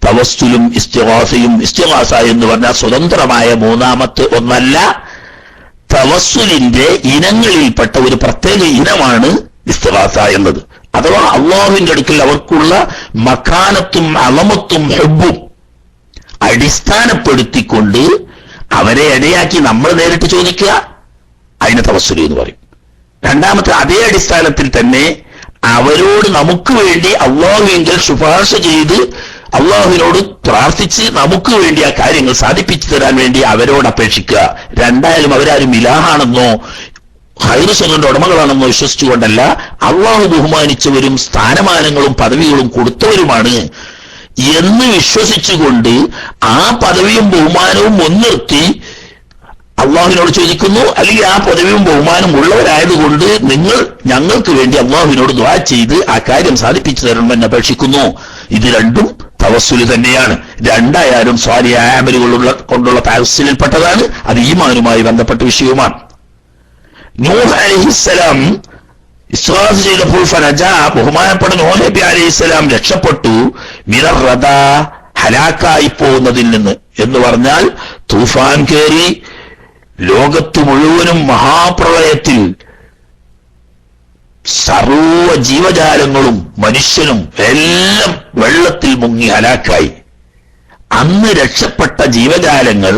തവസ്സുലും ഇസ്തിഗാസയും. ഇസ്തിഗാസ എന്ന് പറഞ്ഞാൽ സ്വതന്ത്രമായ മൂന്നാമത്തെ ഒന്നല്ല, തവസ്സുലിന്റെ ഇനങ്ങളിൽപ്പെട്ട ഒരു പ്രത്യേക ഇനമാണ് ഇസ്തിഗാസ എന്നത്. അഥവാ അള്ളാഹുവിന്റെ അടുക്കൽ അവർക്കുള്ള മക്കാനത്തും അളമത്തും ഹുബ്ബും അടിസ്ഥാനപ്പെടുത്തിക്കൊണ്ട് അവരെ ഇടയാക്കി നമ്മൾ നേരിട്ട് ചോദിക്കുക, അതിനെ തവസ്സുൽ എന്ന് പറയും. രണ്ടാമത്തെ അതേ അടിസ്ഥാനത്തിൽ തന്നെ അവരോട് നമുക്ക് വേണ്ടി അള്ളാഹുവിങ്കിൽ ശുപാർശ ചെയ്ത് അള്ളാഹുവിനോട് പ്രാർത്ഥിച്ച് നമുക്ക് വേണ്ടി ആ കാര്യങ്ങൾ സാധിപ്പിച്ചു തരാൻ വേണ്ടി അവരോട് അപേക്ഷിക്കുക. രണ്ടായാലും അവരാരും ഇലാഹാണെന്നോ ഖൈർ സ്വങ്ങളുടെ ഉടമകളാണെന്നോ വിശ്വസിച്ചുകൊണ്ടല്ല, അള്ളാഹു ബഹുമാനിച്ചവരും സ്ഥാനമാനങ്ങളും പദവികളും കൊടുത്തവരുമാണ് എന്ന് വിശ്വസിച്ചുകൊണ്ട് ആ പദവിയും ബഹുമാനവും മുൻനിർത്തി അള്ളാഹുവിനോട് ചോദിക്കുന്നു. അല്ലെങ്കിൽ ആ പദവിയും ബഹുമാനം ഉള്ളവരായതുകൊണ്ട് നിങ്ങൾ ഞങ്ങൾക്ക് വേണ്ടി അള്ളാഹുവിനോട് ദുആ ചെയ്ത് ആ കാര്യം സാധിപ്പിച്ചു തരണമെന്ന് അപേക്ഷിക്കുന്നു. ഇത് രണ്ടും തവസ്സുൽ തന്നെയാണ്. രണ്ടായാലും സ്വാലിഹായ അമലുകളുള്ള കൊണ്ടുള്ള തവസ്സുലിൽപ്പെട്ടതാണ്. അത് ഈമാനുമായി ബന്ധപ്പെട്ട വിഷയവുമാണ്. നൂഹ് അലൈഹിസ്സലാം ഇസ്തിഗ്ഹാസ ചെയ്തപ്പോൾ ഫനജാ, ബഹുമാനപ്പെട്ട നൂഹ് നബി അലൈഹിസ്സലാം രക്ഷപ്പെട്ടു, മിനർ റദാ, ഹലാക്കായി പോകുന്നതിൽ നിന്ന്. എന്ന് പറഞ്ഞാൽ തൂഫാൻ കയറി ലോകത്ത് മുഴുവനും മഹാപ്രളയത്തിൽ സർവ ജീവജാലങ്ങളും മനുഷ്യനും എല്ലാം വെള്ളത്തിൽ മുങ്ങി ഹലാക്കായി. അന്ന് രക്ഷപ്പെട്ട ജീവജാലങ്ങൾ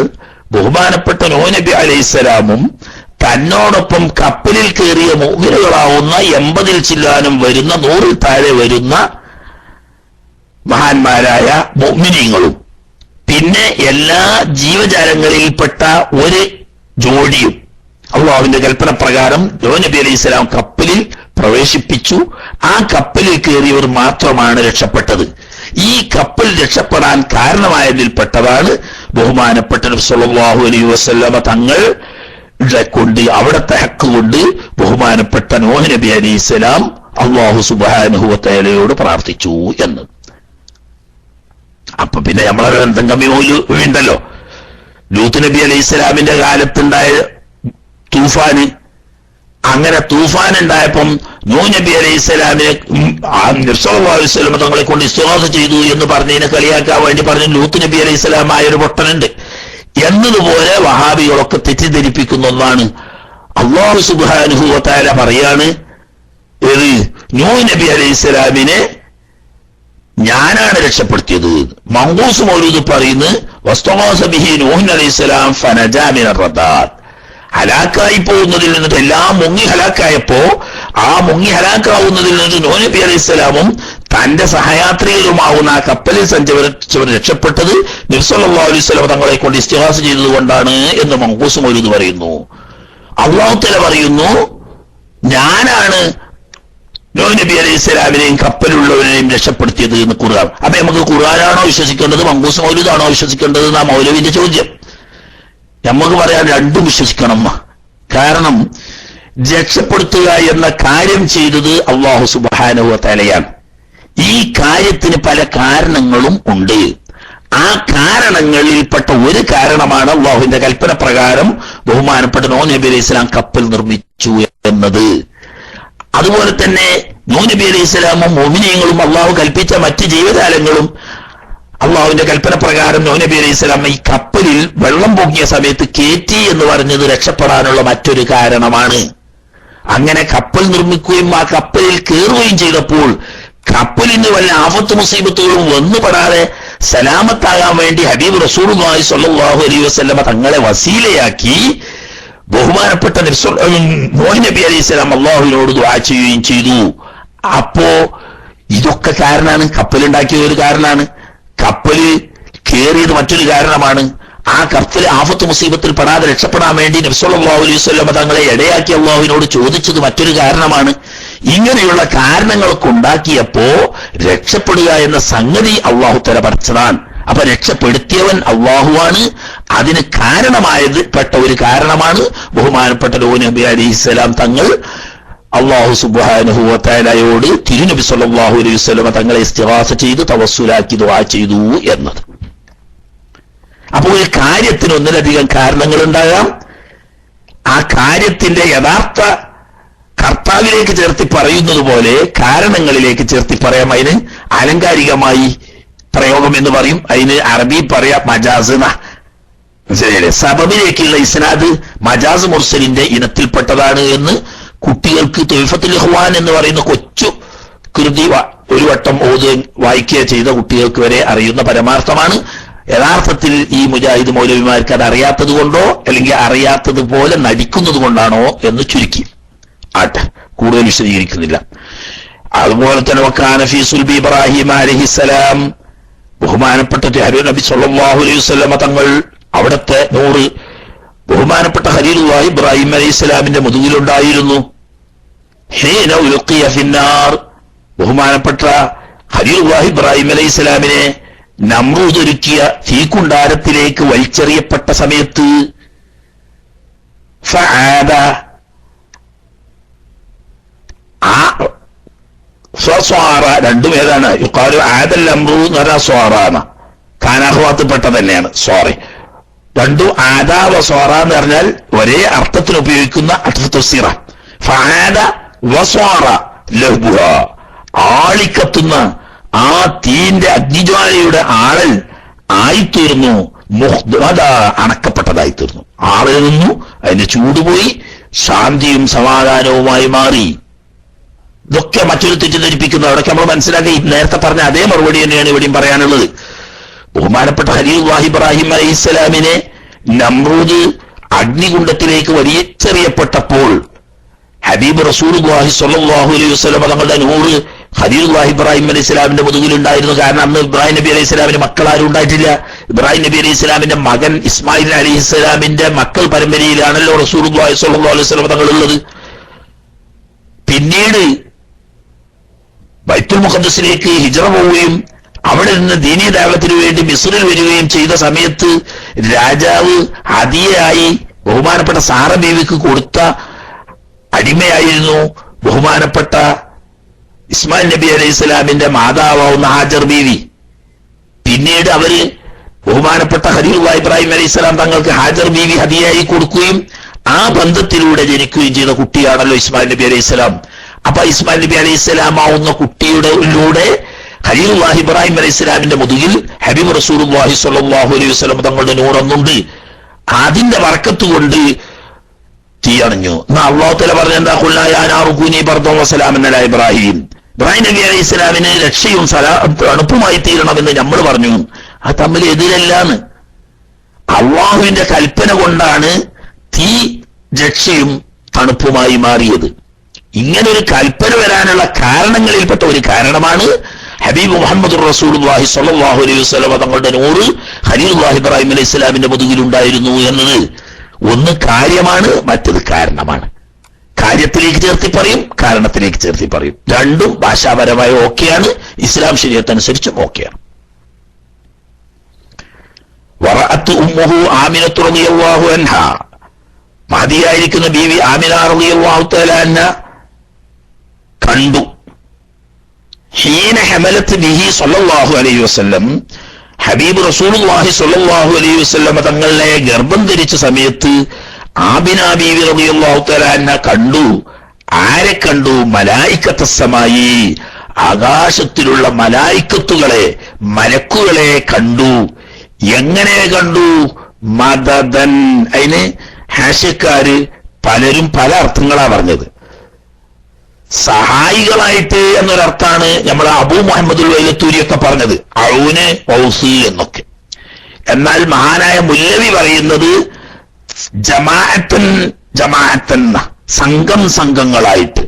ബഹുമാനപ്പെട്ട നൂഹ് നബി അലൈഹിസ്സലാമും തന്നോടൊപ്പം കപ്പലിൽ കയറിയ മുഅ്മിനുകളാവുന്ന 80 ചില്ലാനും വരുന്ന 100 താഴെ വരുന്ന മഹാന്മാരായ മുഅ്മിനീങ്ങളും പിന്നെ എല്ലാ ജീവജാലങ്ങളിൽപ്പെട്ട ഒരു ജോഡിയും അള്ളാഹുവിന്റെ കൽപ്പന പ്രകാരം നൂഹ് നബി അലൈഹിസ്സലാം കപ്പലിൽ പ്രവേശിപ്പിച്ചു. ആ കപ്പലിൽ കയറിയവർ മാത്രമാണ് രക്ഷപ്പെട്ടത്. ഈ കപ്പൽ രക്ഷപ്പെടാൻ കാരണമായതിൽപ്പെട്ടതാണ് ബഹുമാനപ്പെട്ട നബി സല്ലല്ലാഹു അലൈഹി വസല്ലമ തങ്ങൾ കൊണ്ട് അവിടത്തെ ഹക്ക് കൊണ്ട് ബഹുമാനപ്പെട്ട നൂഹ് നബി അലൈഹിസ്സലാം അല്ലാഹു സുബ്ഹാനഹു വ തആലയോട് പ്രാർത്ഥിച്ചു എന്ന്. അപ്പൊ പിന്നെ നമ്മളെ ബന്ധം കമ്മി ഉണ്ടല്ലോ. ലൂത്ത് നബി അലൈഹിസ്സലാമിന്റെ കാലത്തുണ്ടായ തൂഫാന്, അങ്ങനെ തൂഫാൻ ഉണ്ടായപ്പം നൂഹ് നബി അലൈഹിസ്സലാമിനെ സല്ലല്ലാഹു അലൈഹി വസല്ലം തങ്ങളെ കൊണ്ട് ഇസ്തിഗ്ഹാസ ചെയ്തു എന്ന് പറഞ്ഞതിനെ കളിയാക്കാൻ വേണ്ടി പറഞ്ഞു ലൂത്ത് നബി അലൈഹിസ്സലാമായ ഒരു പൊട്ടനുണ്ട് എന്നതുപോലെ വഹാബികളൊക്കെ തെറ്റിദ്ധരിപ്പിക്കുന്ന ഒന്നാണ്. അല്ലാഹു സുബ്ഹാനഹു വ തആല പറയാണ്, നൂഹ് നബി അലൈഹിസ്സലാമിനെ ഞാനാണ് രക്ഷപ്പെടുത്തിയത്. മങ്കൂസ് മൗലൂദ് പറയുന്നത് വസ്തഗാസ ബിഹി നൂഹ് അലൈഹിസ്സലാം ഫനജാ മിനർ റദാത്ത്, ഹലാക്കായി പോകുന്നതിൽ നിന്നിട്ട് എല്ലാം മുങ്ങി ഹലാക്കായപ്പോ ആ മുങ്ങി ഹലാക്കാവുന്നതിൽ നിന്നിട്ട് നൂഹ് നബി അലൈഹിസ്സലാമും തന്റെ സഹയാത്രികരുമാവുന്ന ആ കപ്പലിൽ സഞ്ചരിച്ചവർ രക്ഷപ്പെട്ടത് നബി സല്ലല്ലാഹു അലൈഹി വസല്ലം തങ്ങളെ കൊണ്ട് ഇസ്തിഗ്ഹാസ ചെയ്തത് കൊണ്ടാണ് എന്ന് മങ്കൂസ് മൗലൂദ് പറയുന്നു. അല്ലാഹു തആല പറയുന്നു ഞാനാണ് നൂഹ് നബി അലൈഹിസ്സലാമിനെയും കപ്പലുള്ളവരെയും രക്ഷപ്പെടുത്തിയത് എന്ന് ഖുർആൻ. അപ്പൊ നമുക്ക് ഖുർആനാണോ വിശ്വസിക്കേണ്ടത് മങ്കൂസ് മൗലൂദാണോ വിശ്വസിക്കേണ്ടത് എന്നാ മൗലവിന്റെ ചോദ്യം. നമുക്ക് പറയാൻ രണ്ടും വിശ്വസിക്കണം. കാരണം രക്ഷപ്പെടുത്തുക എന്ന കാര്യം ചെയ്തത് അല്ലാഹു സുബ്ഹാനഹു വ തആലയാണ്. ഈ കാര്യത്തിന് പല കാരണങ്ങളും ഉണ്ട്. ആ കാരണങ്ങളിൽപ്പെട്ട ഒരു കാരണമാണ് അല്ലാഹുവിന്റെ കൽപ്പന പ്രകാരം ബഹുമാനപ്പെട്ട നൂഹ് നബി അലൈഹിസ്സലാം കപ്പൽ നിർമ്മിച്ചു എന്നത്. അതുപോലെ തന്നെ നൂഹ് നബി അലൈഹിസ്സലാമും മുഅ്മിനീങ്ങളും അല്ലാഹു കൽപ്പിച്ച മറ്റ് ജീവജാലങ്ങളും അള്ളാഹുവിന്റെ കൽപ്പന പ്രകാരം നൂഹ് നബി അലൈഹിസ്സലാം ഈ കപ്പലിൽ വെള്ളം പൊങ്ങിയ സമയത്ത് കേറ്റി എന്ന് പറഞ്ഞത് രക്ഷപ്പെടാനുള്ള മറ്റൊരു കാരണമാണ്. അങ്ങനെ കപ്പൽ നിർമ്മിക്കുകയും ആ കപ്പലിൽ കയറുകയും ചെയ്തപ്പോൾ കപ്പലിന് വല്ല ആഫത്ത് മുസീബത്തുകളും വന്നുപെടാതെ സലാമത്താകാൻ വേണ്ടി ഹബീബ് റസൂലുള്ളാഹി സ്വല്ലല്ലാഹു അലൈഹി വസല്ലമ തങ്ങളെ വസീലയാക്കി ബഹുമാനപ്പെട്ട നൂഹ് നബി അലൈഹിസ്സലാം അള്ളാഹുവിനോട് ദുആ ചെയ്യുകയും ചെയ്തു. അപ്പോ ഇതൊക്കെ കാരണമാണ്. കപ്പലുണ്ടാക്കിയ ഒരു കാരണമാണ്, കപ്പല് കയറിയത് മറ്റൊരു കാരണമാണ്. ആ കപ്പൽ ആഫത്ത് മുസീബത്തിൽ പെടാതെ രക്ഷപ്പെടാൻ വേണ്ടി നബി സല്ലല്ലാഹു അലൈഹി വസല്ലം തങ്ങളെ ഇടയാക്കി അള്ളാഹുവിനോട് ചോദിച്ചത് മറ്റൊരു കാരണമാണ്. ഇങ്ങനെയുള്ള കാരണങ്ങളൊക്കെ ഉണ്ടാക്കിയപ്പോ രക്ഷപ്പെടുക എന്ന സംഗതി അള്ളാഹു തആല പഠിച്ചതാണ്. അപ്പൊ രക്ഷപ്പെടുത്തിയവൻ അള്ളാഹുവാണ്. അതിന് കാരണമായത് പെട്ട ഒരു കാരണമാണ് ബഹുമാനപ്പെട്ട നൂഹ് നബി അലൈഹിസ്സലാം തങ്ങൾ അല്ലാഹു സുബ്ഹാനഹു വ തആലയോട് തിരുനബി സല്ലല്ലാഹു അലൈഹി വസല്ലം തങ്ങളെ ഇസ്തിഗ്ഹാസ ചെയ്ത് തവസ്സുലാക്കി ദുആ ചെയ്തു എന്നത്. അപ്പോൾ ഒരു കാര്യത്തിന് ഒന്നിലധികം കാരണങ്ങൾ ഉണ്ടാകാം. ആ കാര്യത്തിന്റെ യഥാർത്ഥ കർത്താവിലേക്ക് ചേർത്തി പറയുന്നത് പോലെ കാരണങ്ങളിലേക്ക് ചേർത്തി പറയാം. അതിന് ആലങ്കാരികമായി പ്രയോഗം എന്ന് പറയും. അതിന് അറബി പറയാം മജാസ്. മനസ്സിലായില്ലേ? സബബിലേക്കുള്ള ഇസ്നാദ് മജാസ് മുർസലിന്റെ ഇനത്തിൽപ്പെട്ടതാണ് എന്ന് കുട്ടികൾക്ക് തുഹ്ഫത്തുൽ ഇഖ്വാൻ എന്ന് പറയുന്ന കൊച്ചു കൃതി ഒരു വട്ടം വായിക്കുക ചെയ്ത കുട്ടികൾക്ക് വരെ അറിയുന്ന പരമാർത്ഥമാണ്. യഥാർത്ഥത്തിൽ ഈ മുജാഹിദ് മൗലവിമാർക്ക് അത് അറിയാത്തത് കൊണ്ടോ അല്ലെങ്കിൽ അറിയാത്തത് പോലെ നടിക്കുന്നത് കൊണ്ടാണോ എന്ന് ചുരുക്കി ആട്ടെ, കൂടുതൽ വിശദീകരിക്കുന്നില്ല. അതുപോലെ തന്നെ വക്കാന ഫീ സുൽബി ഇബ്രാഹിം അലൈഹിസ്സലാം, ബഹുമാനപ്പെട്ട നബി സല്ലല്ലാഹു അലൈഹി വസല്ലമ തങ്ങൾ അവിടുത്തെ നൂറ് ബഹുമാനപ്പെട്ട ഖലീലുല്ലാഹി ഇബ്രാഹിം അലൈഹിസ്സലാമിന്റെ മുതുകിലുണ്ടായിരുന്നു. ഹീന ഉൽഖിയ ഫിന്നാർ, ബഹുമാനപ്പെട്ട ഖലീലുല്ലാഹി ഇബ്രാഹിം അലൈഹിസ്സലാമിനെ നമ്രൂദ് ഒരുക്കിയ തീക്കുണ്ടാരത്തിലേക്ക് വലിച്ചെറിയപ്പെട്ട സമയത്ത് ഫആദ സ്വസ്വാറ, രണ്ടും ഏതാണ്? യുഖാലു ആദൽ അംറു എന്ന് പറഞ്ഞാൽ സ്വാറാണ്, കാനാഹ്വാത്തിൽപ്പെട്ട തന്നെയാണ്. സോറി, രണ്ടും ആദാവ സ്വാറ എന്ന് പറഞ്ഞാൽ ഒരേ അർത്ഥത്തിന് ഉപയോഗിക്കുന്ന അത്ഫത്തുസിറ. ഫആദ വസ്വാറ ലഹ്ബുഹ, ആളിക്കത്തുന്ന ആ തീന്റെ അഗ്നിജ്വാലയുടെ ആളൽ ആയിത്തീർന്നു, മുഹ്ദദ, അണക്കപ്പെട്ടതായിത്തീർന്നു. ആളിൽ നിന്നു അതിന്റെ ചൂടുപോയി ശാന്തിയും സമാധാനവുമായി മാറി. ഇതൊക്കെ മറ്റൊരു തെറ്റിദ്ധരിപ്പിക്കുന്നു. അവിടൊക്കെ നമ്മൾ മനസ്സിലാക്കി നേരത്തെ പറഞ്ഞ അതേ മറുപടി തന്നെയാണ് ഇവിടെയും പറയാനുള്ളത്. ബഹുമാനപ്പെട്ട ഖലീലുല്ലാഹി ഇബ്രാഹിം അലൈഹിസ്സലാമിനെ നമ്രൂദ് അഗ്നികുണ്ഡത്തിലേക്ക് വലിച്ചെറിയപ്പെട്ടപ്പോൾ ഹബീബ് റസൂലുള്ളാഹി സ്വല്ലല്ലാഹു അലൈഹി വസല്ലം തങ്ങളുടെ നൂറ് ഖലീലുല്ലാഹി ഇബ്രാഹിം അലൈഹിസ്സലാമിന്റെ മുതുകിലുണ്ടായിരുന്നു. കാരണം അന്ന് ഇബ്രാഹിം നബി അലൈഹിസ്സലാമിന് മക്കളാരും ഉണ്ടായിട്ടില്ല. ഇബ്രാഹിം നബി അലൈഹിസ്സലാമിന്റെ മകൻ ഇസ്മായിൽ അലൈഹിസ്സലാമിന്റെ മക്കൾ പരമ്പരയിലാണല്ലോ റസൂലുള്ളാഹി സ്വല്ലല്ലാഹു അലൈഹി വസല്ലം തങ്ങൾ ഉള്ളത്. പിന്നീട് ബൈത്തുൽ മുഖദ്ദസിലേക്ക് ഹിജ്റ പോവുകയും അവിടെ നിന്ന് ദീനീ ദഅവത്തിന് വേണ്ടി മിസ്റിൽ വരികയും ചെയ്ത സമയത്ത് രാജാവ് ഹദിയയായി ബഹുമാനപ്പെട്ട സാറ ബീവിക്ക് കൊടുത്ത അടിമയായിരുന്നു ബഹുമാനപ്പെട്ട ഇസ്മായിൽ നബി അലൈഹി സ്വലാമിന്റെ മാതാവാവുന്ന ഹാജർ ബീവി. പിന്നീട് അവര് ബഹുമാനപ്പെട്ട ഖലീലുല്ലാഹി ഇബ്രാഹിം അലൈഹി സ്വലാം തങ്ങൾക്ക് ഹാജർ ബീവി ഹദിയയായി കൊടുക്കുകയും ആ ബന്ധത്തിലൂടെ ജനിക്കുകയും ചെയ്ത കുട്ടിയാണല്ലോ ഇസ്മായിൽ നബി അലൈഹി സ്വലാം. അപ്പൊ ഇസ്മായിൽ നബി അലൈഹി സ്വലാം ആവുന്ന കുട്ടിയുടെ ഖലീലുല്ലാഹി ഇബ്രാഹിം അലൈഹി സ്വലാമിന്റെ മുതുകിൽ ഹബീബ് റസൂലുള്ളാഹി സ്വല്ലല്ലാഹു അലൈഹി വസല്ലം തങ്ങളുടെ നൂറൊന്നുണ്ട്. അതിന്റെ ബർക്കത്ത് കൊണ്ട് തീ അണഞ്ഞു. അല്ലാഹു തആല പറഞ്ഞെന്താ? ഖുൽനാ യാ നാറു കൂനി ബർദൻ വസലാമൻ അലാ ഇബ്രാഹിം, ഇബ്രാഹിം നബി അലൈഹി സ്വലാമിന് രക്ഷയും തണുപ്പുമായി തീരണമെന്ന് നമ്മൾ പറഞ്ഞു. അത് തമ്മിൽ എതിരല്ലാന്ന്. അള്ളാഹുവിന്റെ കൽപ്പന കൊണ്ടാണ് തീ രക്ഷയും തണുപ്പുമായി മാറിയത്. ഇങ്ങനൊരു കൽപ്പന വരാനുള്ള കാരണങ്ങളിൽപ്പെട്ട ഒരു കാരണമാണ് ഹബീബ് മുഹമ്മദുർ റസൂലുള്ളാഹി സ്വല്ലല്ലാഹു അലൈഹി വസല്ലം തങ്ങളുടെ നൂറ് ഖലീലുല്ലാഹി ഇബ്രാഹിം അലൈഹി സ്വലാമിന്റെ മുതുകിലുണ്ടായിരുന്നു എന്നത്. ഒന്ന് കാര്യമാണ്, മറ്റത് കാരണമാണ്. കാര്യത്തിലേക്ക് ചേർത്തി പറയും, കാരണത്തിലേക്ക് ചേർത്തി പറയും. രണ്ടും ഭാഷാപരമായി ഓക്കെയാണ്, ഇസ്ലാം ശരീഅത്തനുസരിച്ചും ഓക്കെയാണ്. വറഅത്ത് ഉമ്മുഹു ആമിനത്തു റളിയല്ലാഹു അൻഹാ, മഹദിയായിരിക്കുന്ന ബീവി ആമിന റളിയല്ലാഹു തആല അൻഹ കണ്ടു. ഹീന ഹമലത്ത് ബിഹി സ്വല്ലല്ലാഹു അലൈഹി വസല്ലം, ഹബീബ് റസൂലുള്ളാഹി സ്വല്ലല്ലാഹു അലൈഹി വസല്ലം തങ്ങളെ ഗർഭം ധരിച്ച സമയത്ത് ആമിന ബീവി റളിയല്ലാഹു തആല അൻഹ കണ്ടു. ആരെ കണ്ടു? മലായികത്തസ്സമായി, ആകാശത്തിലുള്ള മലായിക്കത്തുകളെ, മലക്കുകളെ കണ്ടു. എങ്ങനെ കണ്ടു? മദദൻ, അതിന് ഹാഷ്യക്കാര് പലരും പല അർത്ഥങ്ങളാ പറഞ്ഞത്. സഹായികളായിട്ട് എന്നൊരർത്ഥാണ് നമ്മൾ അബൂ മുഹമ്മദുൽ വൈലത്തൂരിയൊക്കെ പറഞ്ഞത്, ഔന് ഔസ് എന്നൊക്കെ. എന്നാൽ മഹാനായ മുല്ലവി പറയുന്നത് ജമാഅത്തൻ ജമാഅത്തൻ, സംഘം സംഘങ്ങളായിട്ട്,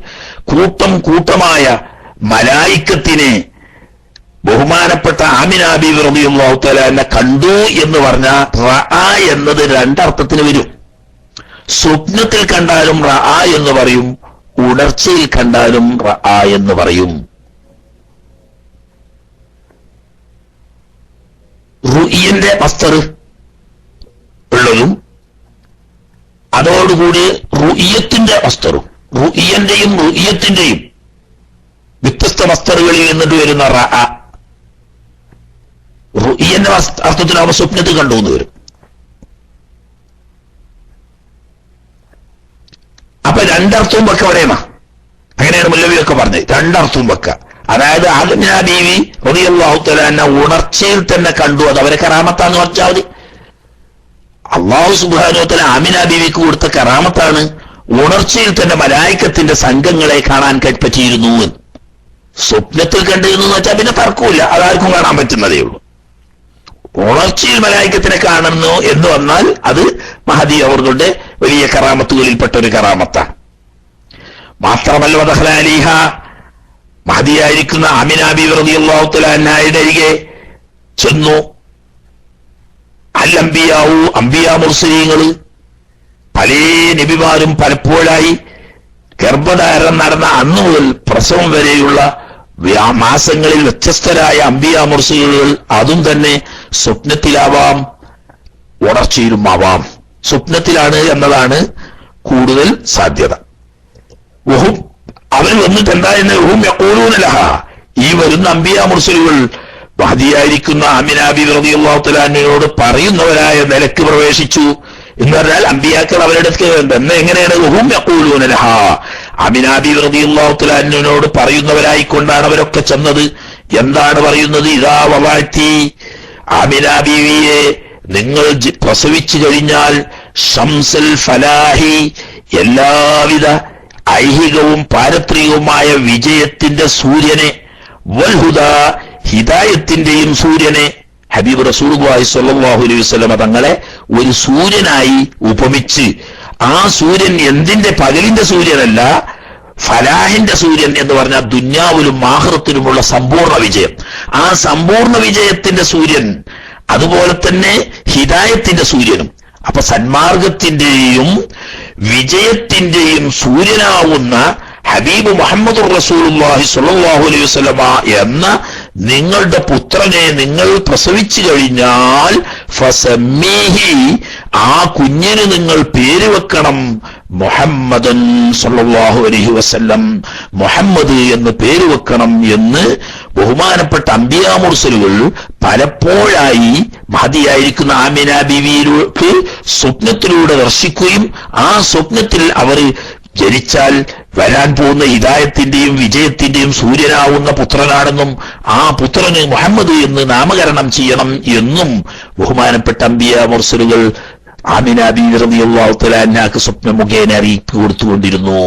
കൂട്ടം കൂട്ടമായ മലായിക്കത്തിനെ ബഹുമാനപ്പെട്ട ആമിന ബീവി റളിയല്ലാഹു തആല അൻഹ കണ്ടു എന്ന് പറഞ്ഞാൽ റഅ എന്നത് രണ്ടർത്ഥത്തിന് വരും. സ്വപ്നത്തിൽ കണ്ടാലും റഅ എന്ന് പറയും, ഉണർച്ചയിൽ കണ്ടാലും റഅ എന്ന് പറയും. റുഇയന്റെ മസ്തർ ഉള്ളതും അതോടുകൂടി റുഇയത്തിന്റെ മസ്തറും, റുഇയന്റെയും റുഇയത്തിന്റെയും വ്യത്യസ്ത മസ്തറുകളിൽ നിന്നിട്ട് വരുന്ന റഅ. റുഇയന്റെ അർത്ഥത്തിലാവുമ്പോൾ സ്വപ്നത്തിൽ കണ്ടു എന്ന് വരും. അപ്പൊ രണ്ടർത്ഥവും വെക്ക അവിടെയാണ്. അങ്ങനെയാണ് മുല്ലവിയൊക്കെ പറഞ്ഞത്, രണ്ടർത്ഥവും വെക്ക. അതായത് ആമിന ബീവി റളിയല്ലാഹു തആല അൻഹ ഉണർച്ചയിൽ തന്നെ കണ്ടു. അത് അവരെ കറാമത്താന്ന് പറഞ്ഞാൽ മതി. അല്ലാഹു സുബ്ഹാനഹു വ തആല ആമിന ബീവിക്ക് കൊടുത്ത കറാമത്താണ്. ഉണർച്ചയിൽ തന്നെ മലായിക്കത്തിന്റെ സംഘങ്ങളെ കാണാൻ പറ്റിയിരുന്നു. സ്വപ്നത്തിൽ കണ്ടിരുന്നു എന്ന് വെച്ചാൽ പിന്നെ തർക്കമില്ല, അതാർക്കും കാണാൻ പറ്റുന്നതേ ഉള്ളൂ. ഉണർച്ചയിൽ മലായിക്കത്തിനെ കാണുന്നു എന്ന് വന്നാൽ അത് മഹദി അവരുടെ വലിയ കറാമത്തുകളിൽപ്പെട്ട ഒരു കറാമത്താണ്. മാത്രമല്ല വദഖലഅലൈഹ, മഹദിയായിരിക്കുന്ന ആമിന ബീവി റളിയല്ലാഹു തആല അൻഹയുടെ അരികെ ചെന്നു. അൽ അംബിയാവു, അംബിയാ മുർസലീങ്ങൾ, പല നബിമാരും പലപ്പോഴായി ഗർഭധാരണം നടന്ന അന്നു മുതൽ പ്രസവം വരെയുള്ള മാസങ്ങളിൽ വ്യത്യസ്തരായ അംബിയാ മുർസലീങ്ങൾ അതും തന്നെ സ്വപ്നത്തിലാവാം, ഉണർച്ചയിലും ആവാം. സ്വപ്നത്തിലാണ് എന്നതാണ് കൂടുതൽ സാധ്യത. അവർ വന്നിട്ട് എന്തായെന്ന് യഖൂലൂന ലഹാ, ഈ വരുന്ന അംബിയാ മുർസലുകൾ മഹദിയായിരിക്കുന്ന ആമിന ബീവി റളിയല്ലാഹു തആല അൻഹയോട് പറയുന്നവരായ നിലക്ക് പ്രവേശിച്ചു എന്ന് പറഞ്ഞാൽ അംബിയാക്കൾ അവരുടെ എങ്ങനെയാണ് യഖൂലൂന ലഹാ, ആമിന ബീവി റളിയല്ലാഹു തആല അൻഹയോട് പറയുന്നവരായിക്കൊണ്ടാണ് അവരൊക്കെ ചെന്നത്. എന്താണ് പറയുന്നത്? ഇദാ വവാഅതി, ആമിന ബീവിയെ നിങ്ങൾ പ്രസവിച്ചു കഴിഞ്ഞാൽ ശംസുൽ ഫലാഹി, എല്ലാവിധ ഐഹികവും പാരത്രികവുമായ വിജയത്തിന്റെ സൂര്യനെ, വൽഹുദ, ഹിദായത്തിന്റെയും സൂര്യനെ, ഹബീബ് റസൂലുള്ളാഹി സ്വല്ലല്ലാഹു അലൈഹി വസല്ലം തങ്ങളെ ഒരു സൂര്യനായി ഉപമിച്ച്, ആ സൂര്യൻ എന്തിന്റെ, പകലിന്റെ സൂര്യനല്ല, ഫലാഹിന്റെ സൂര്യൻ എന്ന് പറഞ്ഞാൽ ദുന്യാവിലും ആഖിറത്തിലുമുള്ള സമ്പൂർണ്ണ വിജയം, ആ സമ്പൂർണ്ണ വിജയത്തിന്റെ സൂര്യൻ, അതുപോലെ തന്നെ ഹിദായത്തിന്റെ സൂര്യനും. അപ്പൊ സന്മാർഗത്തിന്റെയും വിജയത്തിന്റെയും സൂര്യനാവുന്ന ഹബീബ് മുഹമ്മദുർ റസൂലുള്ളാഹി സ്വല്ലല്ലാഹു അലൈഹി വസല്ലമ എന്ന നിങ്ങളുടെ പുത്രനെ നിങ്ങൾ പ്രസവിച്ചു കഴിഞ്ഞാൽ ഫസമ്മീഹി, ആ കുഞ്ഞിന് നിങ്ങൾ പേര് വെക്കണം മുഹമ്മദൻ സ്വല്ലല്ലാഹു അലൈഹി വസല്ലം, മുഹമ്മദ് എന്ന് പേര് വെക്കണം എന്ന് ബഹുമാനപ്പെട്ട അംബിയാ മുർസലുകൾ പലപ്പോഴായി മഹദിയായിരിക്കുന്ന ആമിന ബീവിയിലേക്ക് സ്വപ്നത്തിലൂടെ ദർശിക്കുകയും ആ സ്വപ്നത്തിൽ അവർ ജനിച്ചാൽ വരാൻ പോകുന്ന ഹിദായത്തിന്റെയും വിജയത്തിന്റെയും സൂര്യനാവുന്ന പുത്രനാണെന്നും ആ പുത്രന് മുഹമ്മദ് എന്ന് നാമകരണം ചെയ്യണം എന്നും ബഹുമാനപ്പെട്ട അംബിയാ മുർസലുകൾ ആമിന ബീവി റളിയല്ലാഹു തആല അൻഹാക്ക് സ്വപ്നം മുഖേന അറിയിപ്പ് കൊടുത്തുകൊണ്ടിരുന്നു.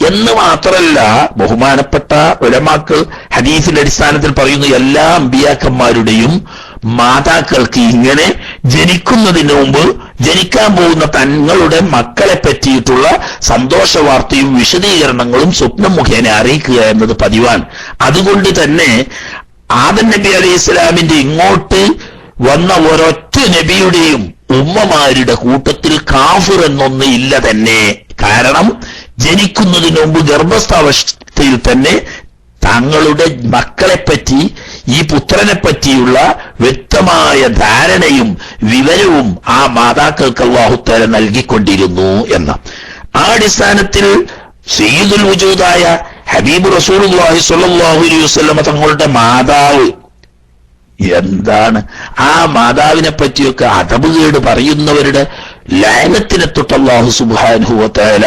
എന്ന് മാത്രമല്ല, ബഹുമാനപ്പെട്ട ഉലമാക്കൾ ഹദീസിന്റെ അടിസ്ഥാനത്തിൽ പറയുന്നു, എല്ലാ അമ്പിയാക്കന്മാരുടെയും മാതാക്കൾക്ക് ഇങ്ങനെ ജനിക്കുന്നതിന് മുമ്പ് ജനിക്കാൻ പോകുന്ന തങ്ങളുടെ മക്കളെ പറ്റിയിട്ടുള്ള സന്തോഷ വാർത്തയും വിശദീകരണങ്ങളും സ്വപ്നം മുഖേന അറിയിക്കുക എന്നത് പതിവാണ്. അതുകൊണ്ട് തന്നെ ആദം നബി അലൈഹി ഇസ്ലാമിന്റെ ഇങ്ങോട്ട് വന്ന ഒരൊറ്റ നബിയുടെയും ഉമ്മമാരുടെ കൂട്ടത്തിൽ കാഫിർ എന്നൊന്ന് ഇല്ല തന്നെ. കാരണം ജനിക്കുന്നതിന് മുമ്പ് ഗർഭസ്ഥാവസ്ഥയിൽ തന്നെ തങ്ങളുടെ മക്കളെപ്പറ്റി, ഈ പുത്രനെ പറ്റിയുള്ള വ്യക്തമായ ധാരണയും വിവരവും ആ മാതാക്കൾക്ക് അല്ലാഹു തആല നൽകിക്കൊണ്ടിരുന്നു എന്ന ആ അടിസ്ഥാനത്തിൽ സയ്യിദുൽ വജൂദായ ഹബീബ് റസൂലുള്ളാഹി സ്വല്ലല്ലാഹു അലൈഹി വസല്ലം തങ്ങളുടെ മാതാവ് എന്താണ്, ആ മാതാവിനെ പറ്റിയൊക്കെ അദബുകേട് പറയുന്നവരുടെ ലഅനത്തിനെ തൊട്ട് അല്ലാഹു സുബ്ഹാനഹു വ തആല